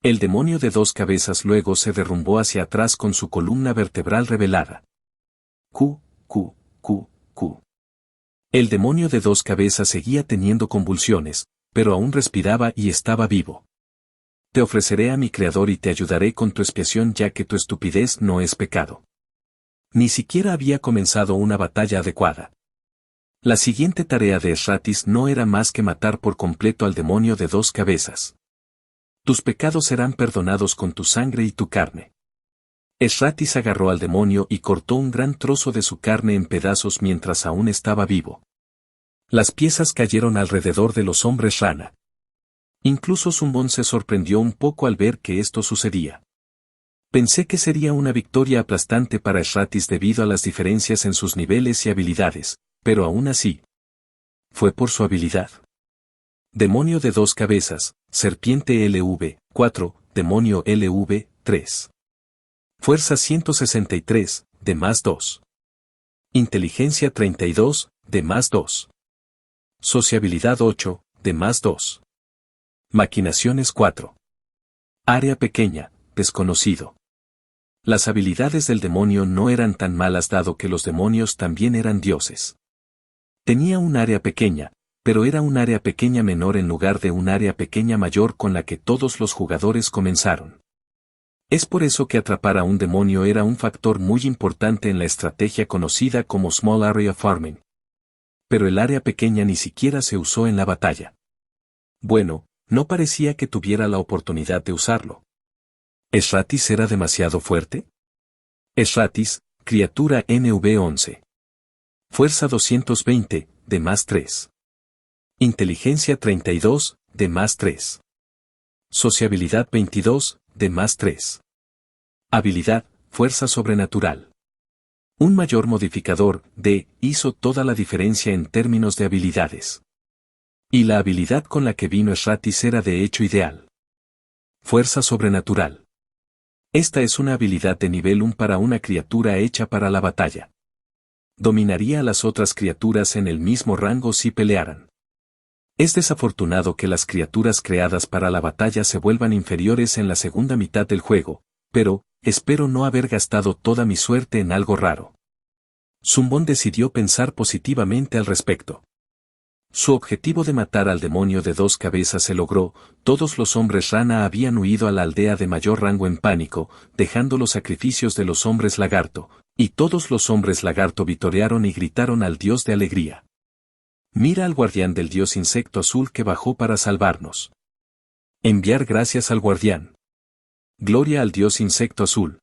El demonio de 2 cabezas luego se derrumbó hacia atrás con su columna vertebral revelada. Q. El demonio de 2 cabezas seguía teniendo convulsiones, pero aún respiraba y estaba vivo. Te ofreceré a mi Creador y te ayudaré con tu expiación ya que tu estupidez no es pecado. Ni siquiera había comenzado una batalla adecuada. La siguiente tarea de Esratis no era más que matar por completo al demonio de 2 cabezas. Tus pecados serán perdonados con tu sangre y tu carne. Esratis agarró al demonio y cortó un gran trozo de su carne en pedazos mientras aún estaba vivo. Las piezas cayeron alrededor de los hombres rana. Incluso Zumbón se sorprendió un poco al ver que esto sucedía. Pensé que sería una victoria aplastante para Esratis debido a las diferencias en sus niveles y habilidades, pero aún así. Fue por su habilidad. Demonio de 2 cabezas, serpiente LV, 4, demonio LV, 3. Fuerza 163, de más 2. Inteligencia 32, de más 2. Sociabilidad 8, de más 2. Maquinaciones 4. Área pequeña, desconocido. Las habilidades del demonio no eran tan malas dado que los demonios también eran dioses. Tenía un área pequeña, pero era un área pequeña menor en lugar de un área pequeña mayor con la que todos los jugadores comenzaron. Es por eso que atrapar a un demonio era un factor muy importante en la estrategia conocida como Small Area Farming. Pero el área pequeña ni siquiera se usó en la batalla. Bueno, no parecía que tuviera la oportunidad de usarlo. ¿Esratis era demasiado fuerte? Esratis, criatura NV11. Fuerza 220, de más 3. Inteligencia 32, de más 3. Sociabilidad 22, de más 3. Habilidad, fuerza sobrenatural. Un mayor modificador, D, hizo toda la diferencia en términos de habilidades. Y la habilidad con la que vino Esratis era de hecho ideal. Fuerza sobrenatural. Esta es una habilidad de nivel 1 para una criatura hecha para la batalla. Dominaría a las otras criaturas en el mismo rango si pelearan. Es desafortunado que las criaturas creadas para la batalla se vuelvan inferiores en la segunda mitad del juego, pero, espero no haber gastado toda mi suerte en algo raro. Zumbón decidió pensar positivamente al respecto. Su objetivo de matar al demonio de 2 cabezas se logró, todos los hombres rana habían huido a la aldea de mayor rango en pánico, dejando los sacrificios de los hombres lagarto, y todos los hombres lagarto vitorearon y gritaron al dios de alegría. Mira al guardián del dios insecto azul que bajó para salvarnos. Enviar gracias al guardián. Gloria al dios insecto azul.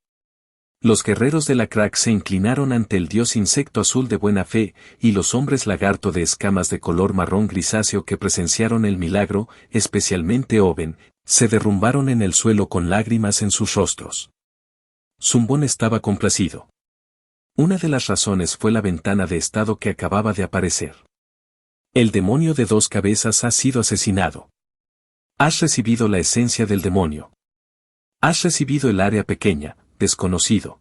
Los guerreros de la crack se inclinaron ante el dios insecto azul de buena fe, y los hombres lagarto de escamas de color marrón grisáceo que presenciaron el milagro, especialmente Oben, se derrumbaron en el suelo con lágrimas en sus rostros. Zumbón estaba complacido. Una de las razones fue la ventana de estado que acababa de aparecer. El demonio de 2 cabezas ha sido asesinado. Has recibido la esencia del demonio. Has recibido el área pequeña, desconocido.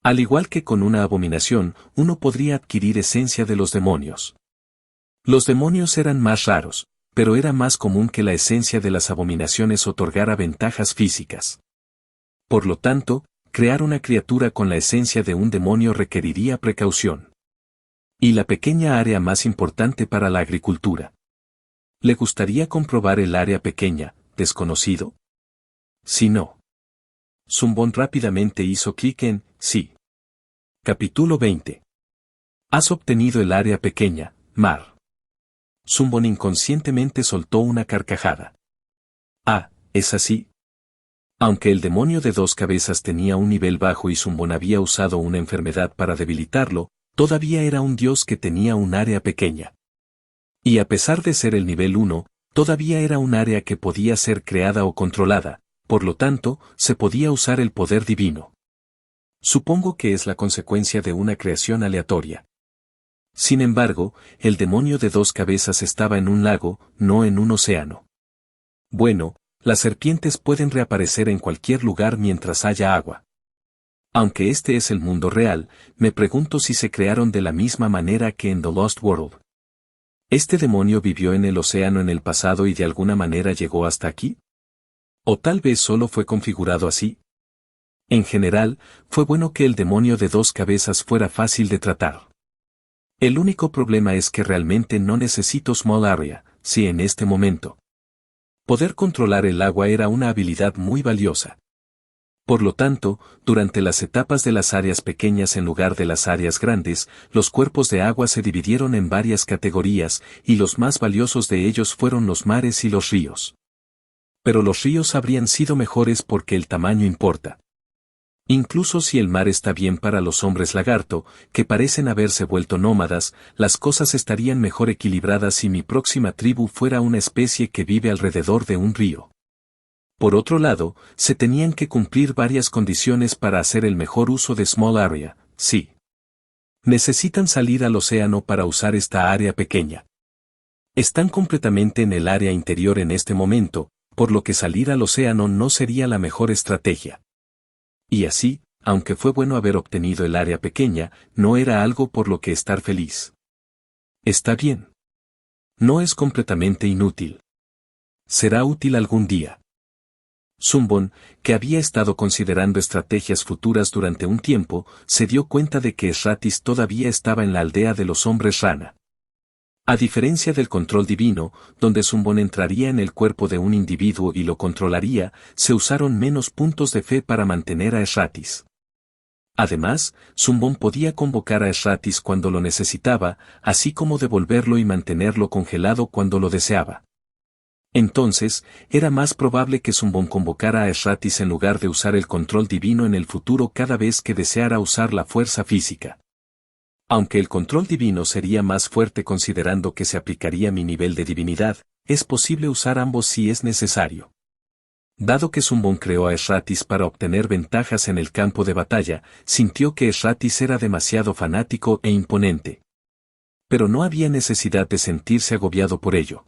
Al igual que con una abominación, uno podría adquirir esencia de los demonios. Los demonios eran más raros, pero era más común que la esencia de las abominaciones otorgara ventajas físicas. Por lo tanto, crear una criatura con la esencia de un demonio requeriría precaución. Y la pequeña área más importante para la agricultura. ¿Le gustaría comprobar el área pequeña, desconocido? Si no. Zumbón rápidamente hizo clic en sí. Capítulo 20. Has obtenido el área pequeña, Mar. Zumbon inconscientemente soltó una carcajada. Ah, ¿es así? Aunque el demonio de 2 cabezas tenía un nivel bajo y Zumbon había usado una enfermedad para debilitarlo, todavía era un dios que tenía un área pequeña. Y a pesar de ser el nivel 1, todavía era un área que podía ser creada o controlada, por lo tanto, se podía usar el poder divino. Supongo que es la consecuencia de una creación aleatoria. Sin embargo, el demonio de 2 cabezas estaba en un lago, no en un océano. Bueno, las serpientes pueden reaparecer en cualquier lugar mientras haya agua. Aunque este es el mundo real, me pregunto si se crearon de la misma manera que en The Lost World. ¿Este demonio vivió en el océano en el pasado y de alguna manera llegó hasta aquí? ¿O tal vez solo fue configurado así? En general, fue bueno que el demonio de 2 cabezas fuera fácil de tratar. El único problema es que realmente no necesito Small Area, si en este momento. Poder controlar el agua era una habilidad muy valiosa. Por lo tanto, durante las etapas de las áreas pequeñas en lugar de las áreas grandes, los cuerpos de agua se dividieron en varias categorías, y los más valiosos de ellos fueron los mares y los ríos. Pero los ríos habrían sido mejores porque el tamaño importa. Incluso si el mar está bien para los hombres lagarto, que parecen haberse vuelto nómadas, las cosas estarían mejor equilibradas si mi próxima tribu fuera una especie que vive alrededor de un río. Por otro lado, se tenían que cumplir varias condiciones para hacer el mejor uso de Small Area, sí. Necesitan salir al océano para usar esta área pequeña. Están completamente en el área interior en este momento, por lo que salir al océano no sería la mejor estrategia. Y así, aunque fue bueno haber obtenido el área pequeña, no era algo por lo que estar feliz. Está bien. No es completamente inútil. Será útil algún día. Zumbon, que había estado considerando estrategias futuras durante un tiempo, se dio cuenta de que Esratis todavía estaba en la aldea de los hombres rana. A diferencia del control divino, donde Zumbon entraría en el cuerpo de un individuo y lo controlaría, se usaron menos puntos de fe para mantener a Esratis. Además, Zumbon podía convocar a Esratis cuando lo necesitaba, así como devolverlo y mantenerlo congelado cuando lo deseaba. Entonces, era más probable que Zumbon convocara a Esratis en lugar de usar el control divino en el futuro cada vez que deseara usar la fuerza física. Aunque el control divino sería más fuerte considerando que se aplicaría mi nivel de divinidad, es posible usar ambos si es necesario. Dado que Zumbon creó a Esratis para obtener ventajas en el campo de batalla, sintió que Esratis era demasiado fanático e imponente. Pero no había necesidad de sentirse agobiado por ello.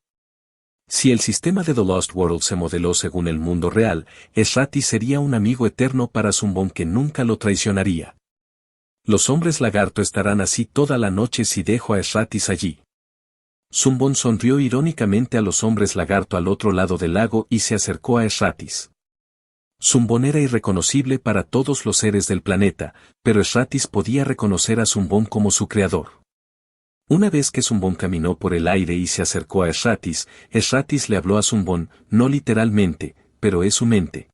Si el sistema de The Lost World se modeló según el mundo real, Esratis sería un amigo eterno para Zumbon que nunca lo traicionaría. Los hombres lagarto estarán así toda la noche si dejo a Esratis allí. Zumbon sonrió irónicamente a los hombres lagarto al otro lado del lago y se acercó a Esratis. Zumbon era irreconocible para todos los seres del planeta, pero Esratis podía reconocer a Zumbon como su creador. Una vez que Zumbon caminó por el aire y se acercó a Esratis, Esratis le habló a Zumbon, no literalmente, pero es su mente.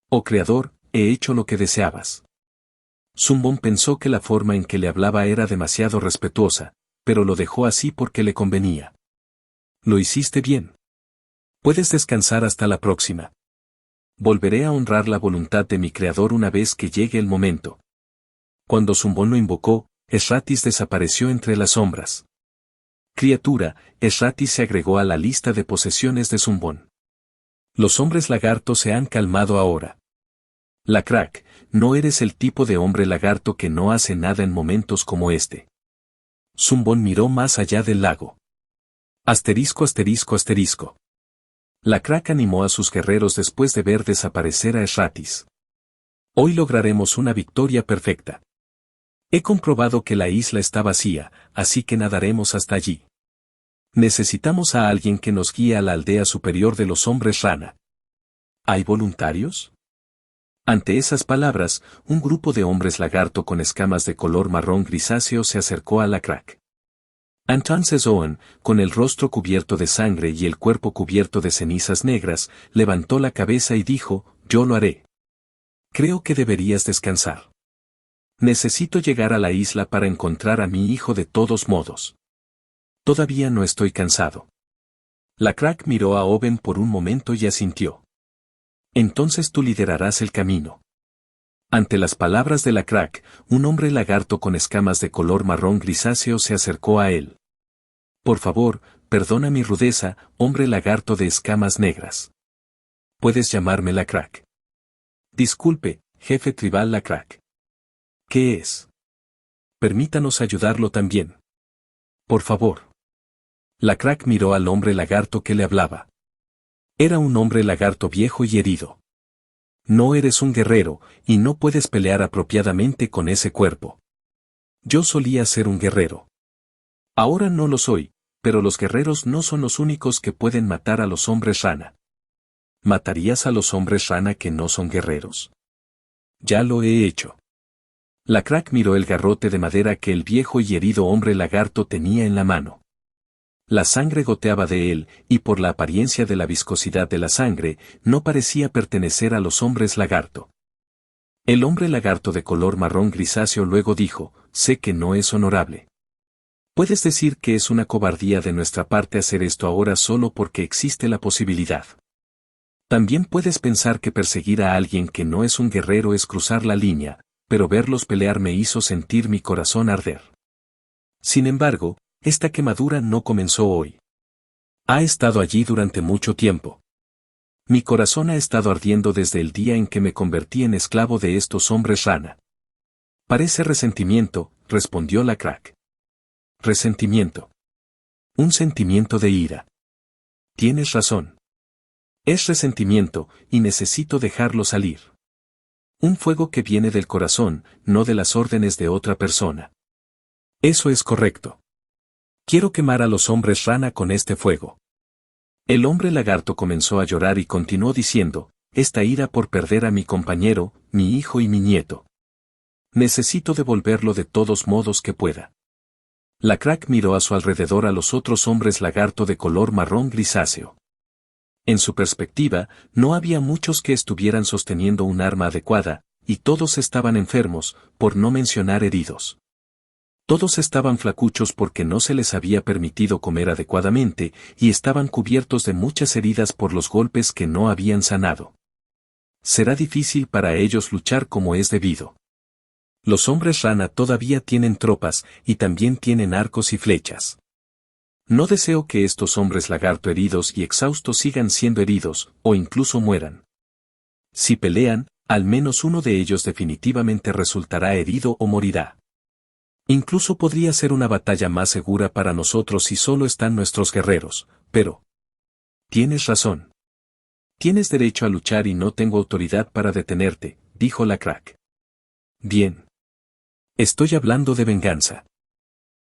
Oh creador, he hecho lo que deseabas. Zumbon pensó que la forma en que le hablaba era demasiado respetuosa, pero lo dejó así porque le convenía. Lo hiciste bien. Puedes descansar hasta la próxima. Volveré a honrar la voluntad de mi creador una vez que llegue el momento. Cuando Zumbon lo invocó, Esratis desapareció entre las sombras. Criatura, Esratis se agregó a la lista de posesiones de Zumbon. Los hombres lagartos se han calmado ahora. La crack, no eres el tipo de hombre lagarto que no hace nada en momentos como este. Zumbon miró más allá del lago. Asterisco asterisco asterisco. La crack animó a sus guerreros después de ver desaparecer a Esratis. Hoy lograremos una victoria perfecta. He comprobado que la isla está vacía, así que nadaremos hasta allí. Necesitamos a alguien que nos guíe a la aldea superior de los hombres rana. ¿Hay voluntarios? Ante esas palabras, un grupo de hombres lagarto con escamas de color marrón grisáceo se acercó a la crack. Entonces Owen, con el rostro cubierto de sangre y el cuerpo cubierto de cenizas negras, levantó la cabeza y dijo, yo lo haré. Creo que deberías descansar. Necesito llegar a la isla para encontrar a mi hijo de todos modos. Todavía no estoy cansado. La crack miró a Owen por un momento y asintió. Entonces tú liderarás el camino. Ante las palabras de la crack, un hombre lagarto con escamas de color marrón grisáceo se acercó a él. Por favor, perdona mi rudeza, hombre lagarto de escamas negras. Puedes llamarme la crack. Disculpe, jefe tribal la crack. ¿Qué es? Permítanos ayudarlo también. Por favor. La crack miró al hombre lagarto que le hablaba. Era un hombre lagarto viejo y herido. No eres un guerrero, y no puedes pelear apropiadamente con ese cuerpo. Yo solía ser un guerrero. Ahora no lo soy, pero los guerreros no son los únicos que pueden matar a los hombres rana. ¿Matarías a los hombres rana que no son guerreros? Ya lo he hecho. La crack miró el garrote de madera que el viejo y herido hombre lagarto tenía en la mano. La sangre goteaba de él, y por la apariencia de la viscosidad de la sangre, no parecía pertenecer a los hombres lagarto. El hombre lagarto de color marrón grisáceo luego dijo, sé que no es honorable. Puedes decir que es una cobardía de nuestra parte hacer esto ahora solo porque existe la posibilidad. También puedes pensar que perseguir a alguien que no es un guerrero es cruzar la línea, pero verlos pelear me hizo sentir mi corazón arder. Sin embargo, esta quemadura no comenzó hoy. Ha estado allí durante mucho tiempo. Mi corazón ha estado ardiendo desde el día en que me convertí en esclavo de estos hombres rana. Parece resentimiento, respondió la crack. Resentimiento. Un sentimiento de ira. Tienes razón. Es resentimiento, y necesito dejarlo salir. Un fuego que viene del corazón, no de las órdenes de otra persona. Eso es correcto. Quiero quemar a los hombres rana con este fuego. El hombre lagarto comenzó a llorar y continuó diciendo, esta ira por perder a mi compañero, mi hijo y mi nieto. Necesito devolverlo de todos modos que pueda. La crack miró a su alrededor a los otros hombres lagarto de color marrón grisáceo. En su perspectiva, no había muchos que estuvieran sosteniendo un arma adecuada, y todos estaban enfermos, por no mencionar heridos. Todos estaban flacuchos porque no se les había permitido comer adecuadamente, y estaban cubiertos de muchas heridas por los golpes que no habían sanado. Será difícil para ellos luchar como es debido. Los hombres rana todavía tienen tropas, y también tienen arcos y flechas. No deseo que estos hombres lagarto heridos y exhaustos sigan siendo heridos, o incluso mueran. Si pelean, al menos uno de ellos definitivamente resultará herido o morirá. Incluso podría ser una batalla más segura para nosotros si solo están nuestros guerreros, pero... Tienes razón. Tienes derecho a luchar y no tengo autoridad para detenerte, dijo la crack. Bien. Estoy hablando de venganza.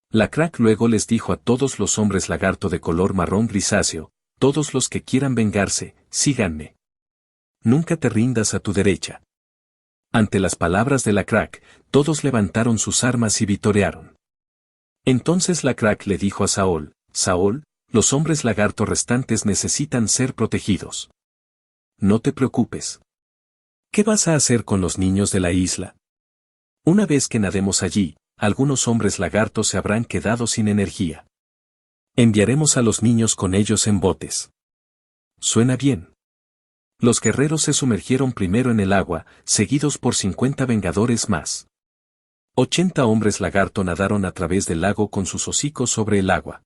La crack luego les dijo a todos los hombres lagarto de color marrón grisáceo, todos los que quieran vengarse, síganme. Nunca te rindas a tu derecha. Ante las palabras de la crack, todos levantaron sus armas y vitorearon. Entonces la crack le dijo a Saul, Saul, los hombres lagarto restantes necesitan ser protegidos. No te preocupes. ¿Qué vas a hacer con los niños de la isla? Una vez que nademos allí, algunos hombres lagartos se habrán quedado sin energía. Enviaremos a los niños con ellos en botes. Suena bien. Los guerreros se sumergieron primero en el agua, seguidos por 50 vengadores más. 80 hombres lagarto nadaron a través del lago con sus hocicos sobre el agua.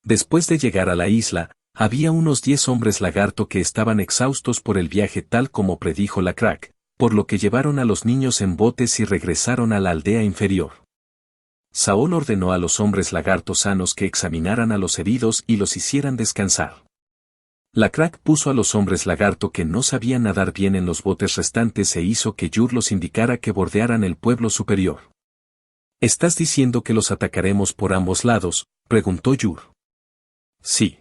Después de llegar a la isla, había unos 10 hombres lagarto que estaban exhaustos por el viaje tal como predijo la crack, por lo que llevaron a los niños en botes y regresaron a la aldea inferior. Saúl ordenó a los hombres lagartos sanos que examinaran a los heridos y los hicieran descansar. La crack puso a los hombres lagarto que no sabían nadar bien en los botes restantes e hizo que Yur los indicara que bordearan el pueblo superior. ¿Estás diciendo que los atacaremos por ambos lados?, preguntó Yur. Sí.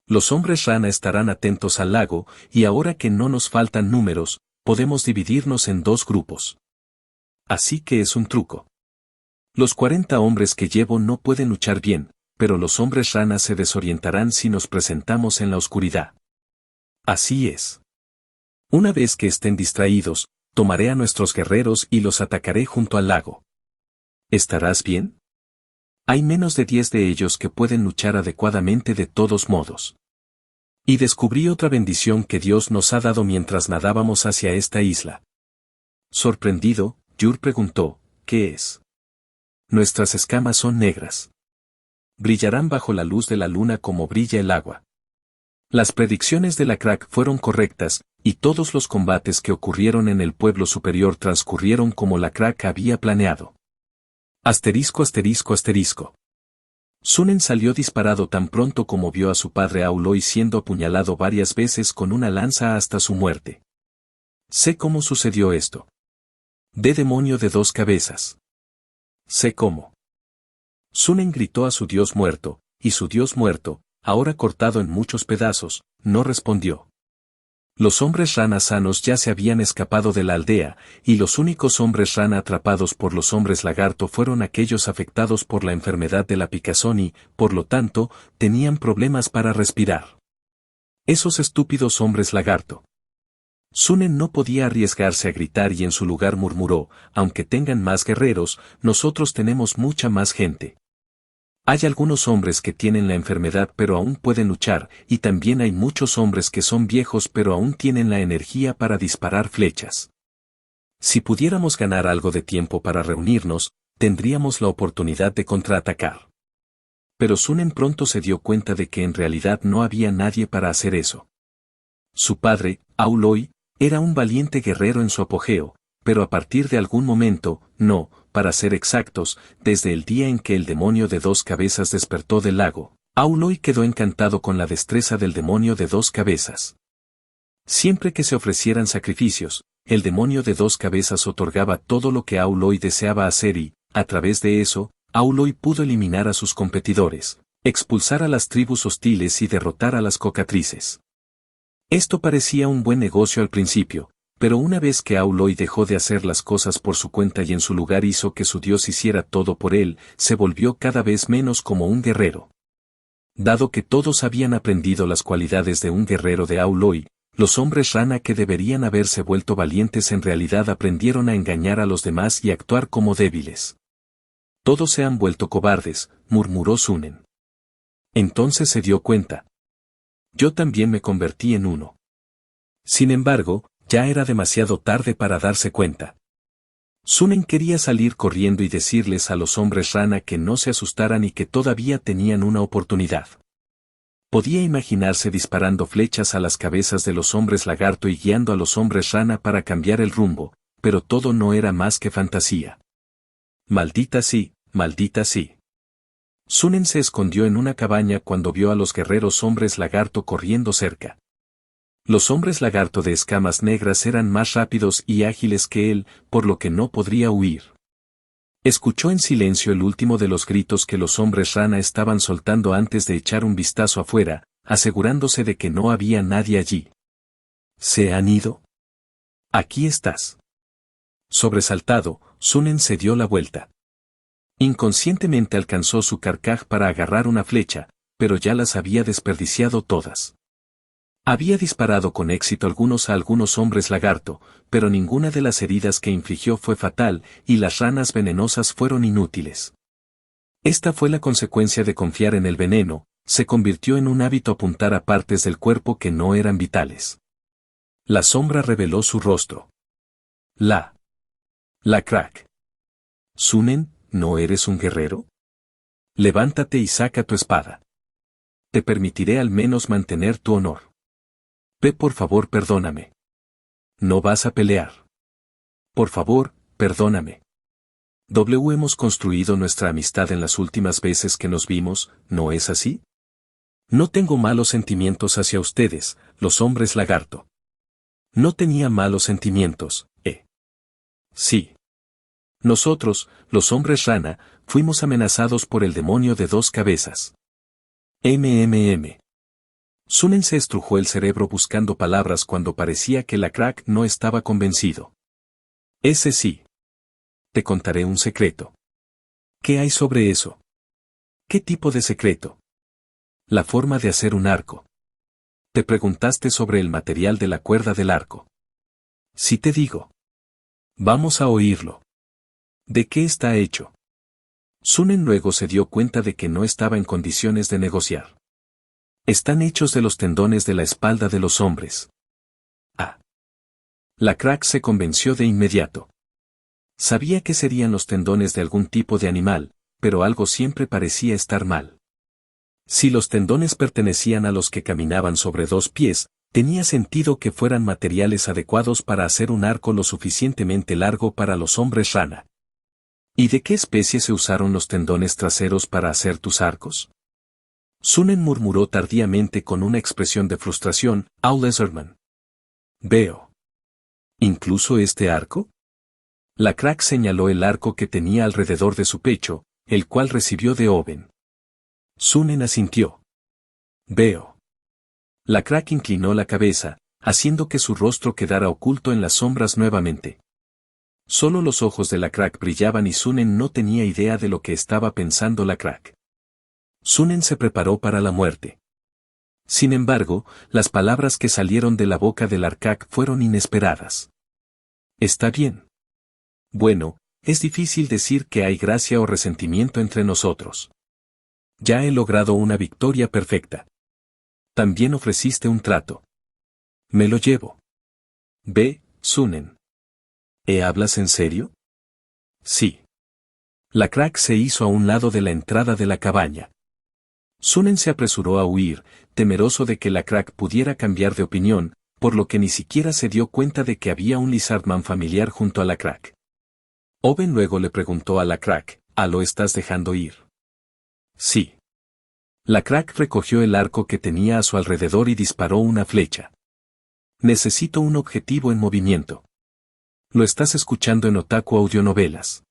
Los hombres rana estarán atentos al lago, y ahora que no nos faltan números, podemos dividirnos en 2 grupos. Así que es un truco. Los 40 hombres que llevo no pueden luchar bien, pero los hombres rana se desorientarán si nos presentamos en la oscuridad. Así es. Una vez que estén distraídos, tomaré a nuestros guerreros y los atacaré junto al lago. ¿Estarás bien? Hay menos de 10 de ellos que pueden luchar adecuadamente de todos modos. Y descubrí otra bendición que Dios nos ha dado mientras nadábamos hacia esta isla. Sorprendido, Yur preguntó, ¿qué es? Nuestras escamas son negras. Brillarán bajo la luz de la luna como brilla el agua. Las predicciones de la crack fueron correctas, y todos los combates que ocurrieron en el pueblo superior transcurrieron como la crack había planeado. Asterisco asterisco asterisco. Sunen salió disparado tan pronto como vio a su padre Auloy siendo apuñalado varias veces con una lanza hasta su muerte. Sé cómo sucedió esto. De demonio de 2 cabezas. Sé cómo. Sunen gritó a su dios muerto, y su dios muerto, ahora cortado en muchos pedazos, no respondió. Los hombres rana sanos ya se habían escapado de la aldea, y los únicos hombres rana atrapados por los hombres lagarto fueron aquellos afectados por la enfermedad de la picazón y, por lo tanto, tenían problemas para respirar. Esos estúpidos hombres lagarto. Sunen no podía arriesgarse a gritar y en su lugar murmuró, aunque tengan más guerreros, nosotros tenemos mucha más gente. Hay algunos hombres que tienen la enfermedad pero aún pueden luchar, y también hay muchos hombres que son viejos pero aún tienen la energía para disparar flechas. Si pudiéramos ganar algo de tiempo para reunirnos, tendríamos la oportunidad de contraatacar. Pero Sunen pronto se dio cuenta de que en realidad no había nadie para hacer eso. Su padre, Auloy, era un valiente guerrero en su apogeo, pero a partir de algún momento, no, para ser exactos, desde el día en que el demonio de 2 cabezas despertó del lago, Auloy quedó encantado con la destreza del demonio de 2 cabezas. Siempre que se ofrecieran sacrificios, el demonio de 2 cabezas otorgaba todo lo que Auloy deseaba hacer y, a través de eso, Auloy pudo eliminar a sus competidores, expulsar a las tribus hostiles y derrotar a las cocatrices. Esto parecía un buen negocio al principio, pero una vez que Auloy dejó de hacer las cosas por su cuenta y en su lugar hizo que su dios hiciera todo por él, se volvió cada vez menos como un guerrero. Dado que todos habían aprendido las cualidades de un guerrero de Auloy, los hombres rana que deberían haberse vuelto valientes en realidad aprendieron a engañar a los demás y actuar como débiles. Todos se han vuelto cobardes, murmuró Sunen. Entonces se dio cuenta. Yo también me convertí en uno. Sin embargo, ya era demasiado tarde para darse cuenta. Sunen quería salir corriendo y decirles a los hombres rana que no se asustaran y que todavía tenían una oportunidad. Podía imaginarse disparando flechas a las cabezas de los hombres lagarto y guiando a los hombres rana para cambiar el rumbo, pero todo no era más que fantasía. Maldita sí, maldita sí. Sunen se escondió en una cabaña cuando vio a los guerreros hombres lagarto corriendo cerca. Los hombres lagarto de escamas negras eran más rápidos y ágiles que él, por lo que no podría huir. Escuchó en silencio el último de los gritos que los hombres rana estaban soltando antes de echar un vistazo afuera, asegurándose de que no había nadie allí. ¿Se han ido? Aquí estás. Sobresaltado, Sunen se dio la vuelta. Inconscientemente alcanzó su carcaj para agarrar una flecha, pero ya las había desperdiciado todas. Había disparado con éxito a algunos hombres lagarto, pero ninguna de las heridas que infligió fue fatal, y las ranas venenosas fueron inútiles. Esta fue la consecuencia de confiar en el veneno, se convirtió en un hábito apuntar a partes del cuerpo que no eran vitales. La sombra reveló su rostro. La crack. Sunen, ¿no eres un guerrero? Levántate y saca tu espada. Te permitiré al menos mantener tu honor. Ve por favor, perdóname. No vas a pelear. Por favor, perdóname. Hemos construido nuestra amistad en las últimas veces que nos vimos, ¿no es así? No tengo malos sentimientos hacia ustedes, los hombres lagarto. No tenía malos sentimientos, Sí. Nosotros, los hombres rana, fuimos amenazados por el demonio de 2 cabezas. Sunen se estrujó el cerebro buscando palabras cuando parecía que la crack no estaba convencido. Ese sí. Te contaré un secreto. ¿Qué hay sobre eso? ¿Qué tipo de secreto? La forma de hacer un arco. Te preguntaste sobre el material de la cuerda del arco. Si te digo. Vamos a oírlo. ¿De qué está hecho? Sunen luego se dio cuenta de que no estaba en condiciones de negociar. Están hechos de los tendones de la espalda de los hombres. Ah. La crack se convenció de inmediato. Sabía que serían los tendones de algún tipo de animal, pero algo siempre parecía estar mal. Si los tendones pertenecían a los que caminaban sobre dos pies, tenía sentido que fueran materiales adecuados para hacer un arco lo suficientemente largo para los hombres rana. ¿Y de qué especie se usaron los tendones traseros para hacer tus arcos? Sunen murmuró tardíamente con una expresión de frustración, Lizardman. Veo. ¿Incluso este arco? La crack señaló el arco que tenía alrededor de su pecho, el cual recibió de Owen. Sunen asintió. Veo. La crack inclinó la cabeza, haciendo que su rostro quedara oculto en las sombras nuevamente. Solo los ojos de la crack brillaban y Sunen no tenía idea de lo que estaba pensando la crack. Sunen se preparó para la muerte. Sin embargo, las palabras que salieron de la boca del Arcak fueron inesperadas. Está bien. Bueno, es difícil decir que hay gracia o resentimiento entre nosotros. Ya he logrado una victoria perfecta. También ofreciste un trato. Me lo llevo. Ve, Sunen. ¿Hablas en serio? Sí. La crack se hizo a un lado de la entrada de la cabaña. Sunen se apresuró a huir, temeroso de que la crack pudiera cambiar de opinión, por lo que ni siquiera se dio cuenta de que había un Lizardman familiar junto a la crack. Owen luego le preguntó a la crack, ¿lo estás dejando ir? Sí. La crack recogió el arco que tenía a su alrededor y disparó una flecha. Necesito un objetivo en movimiento. Lo estás escuchando en Otaku Audionovelas.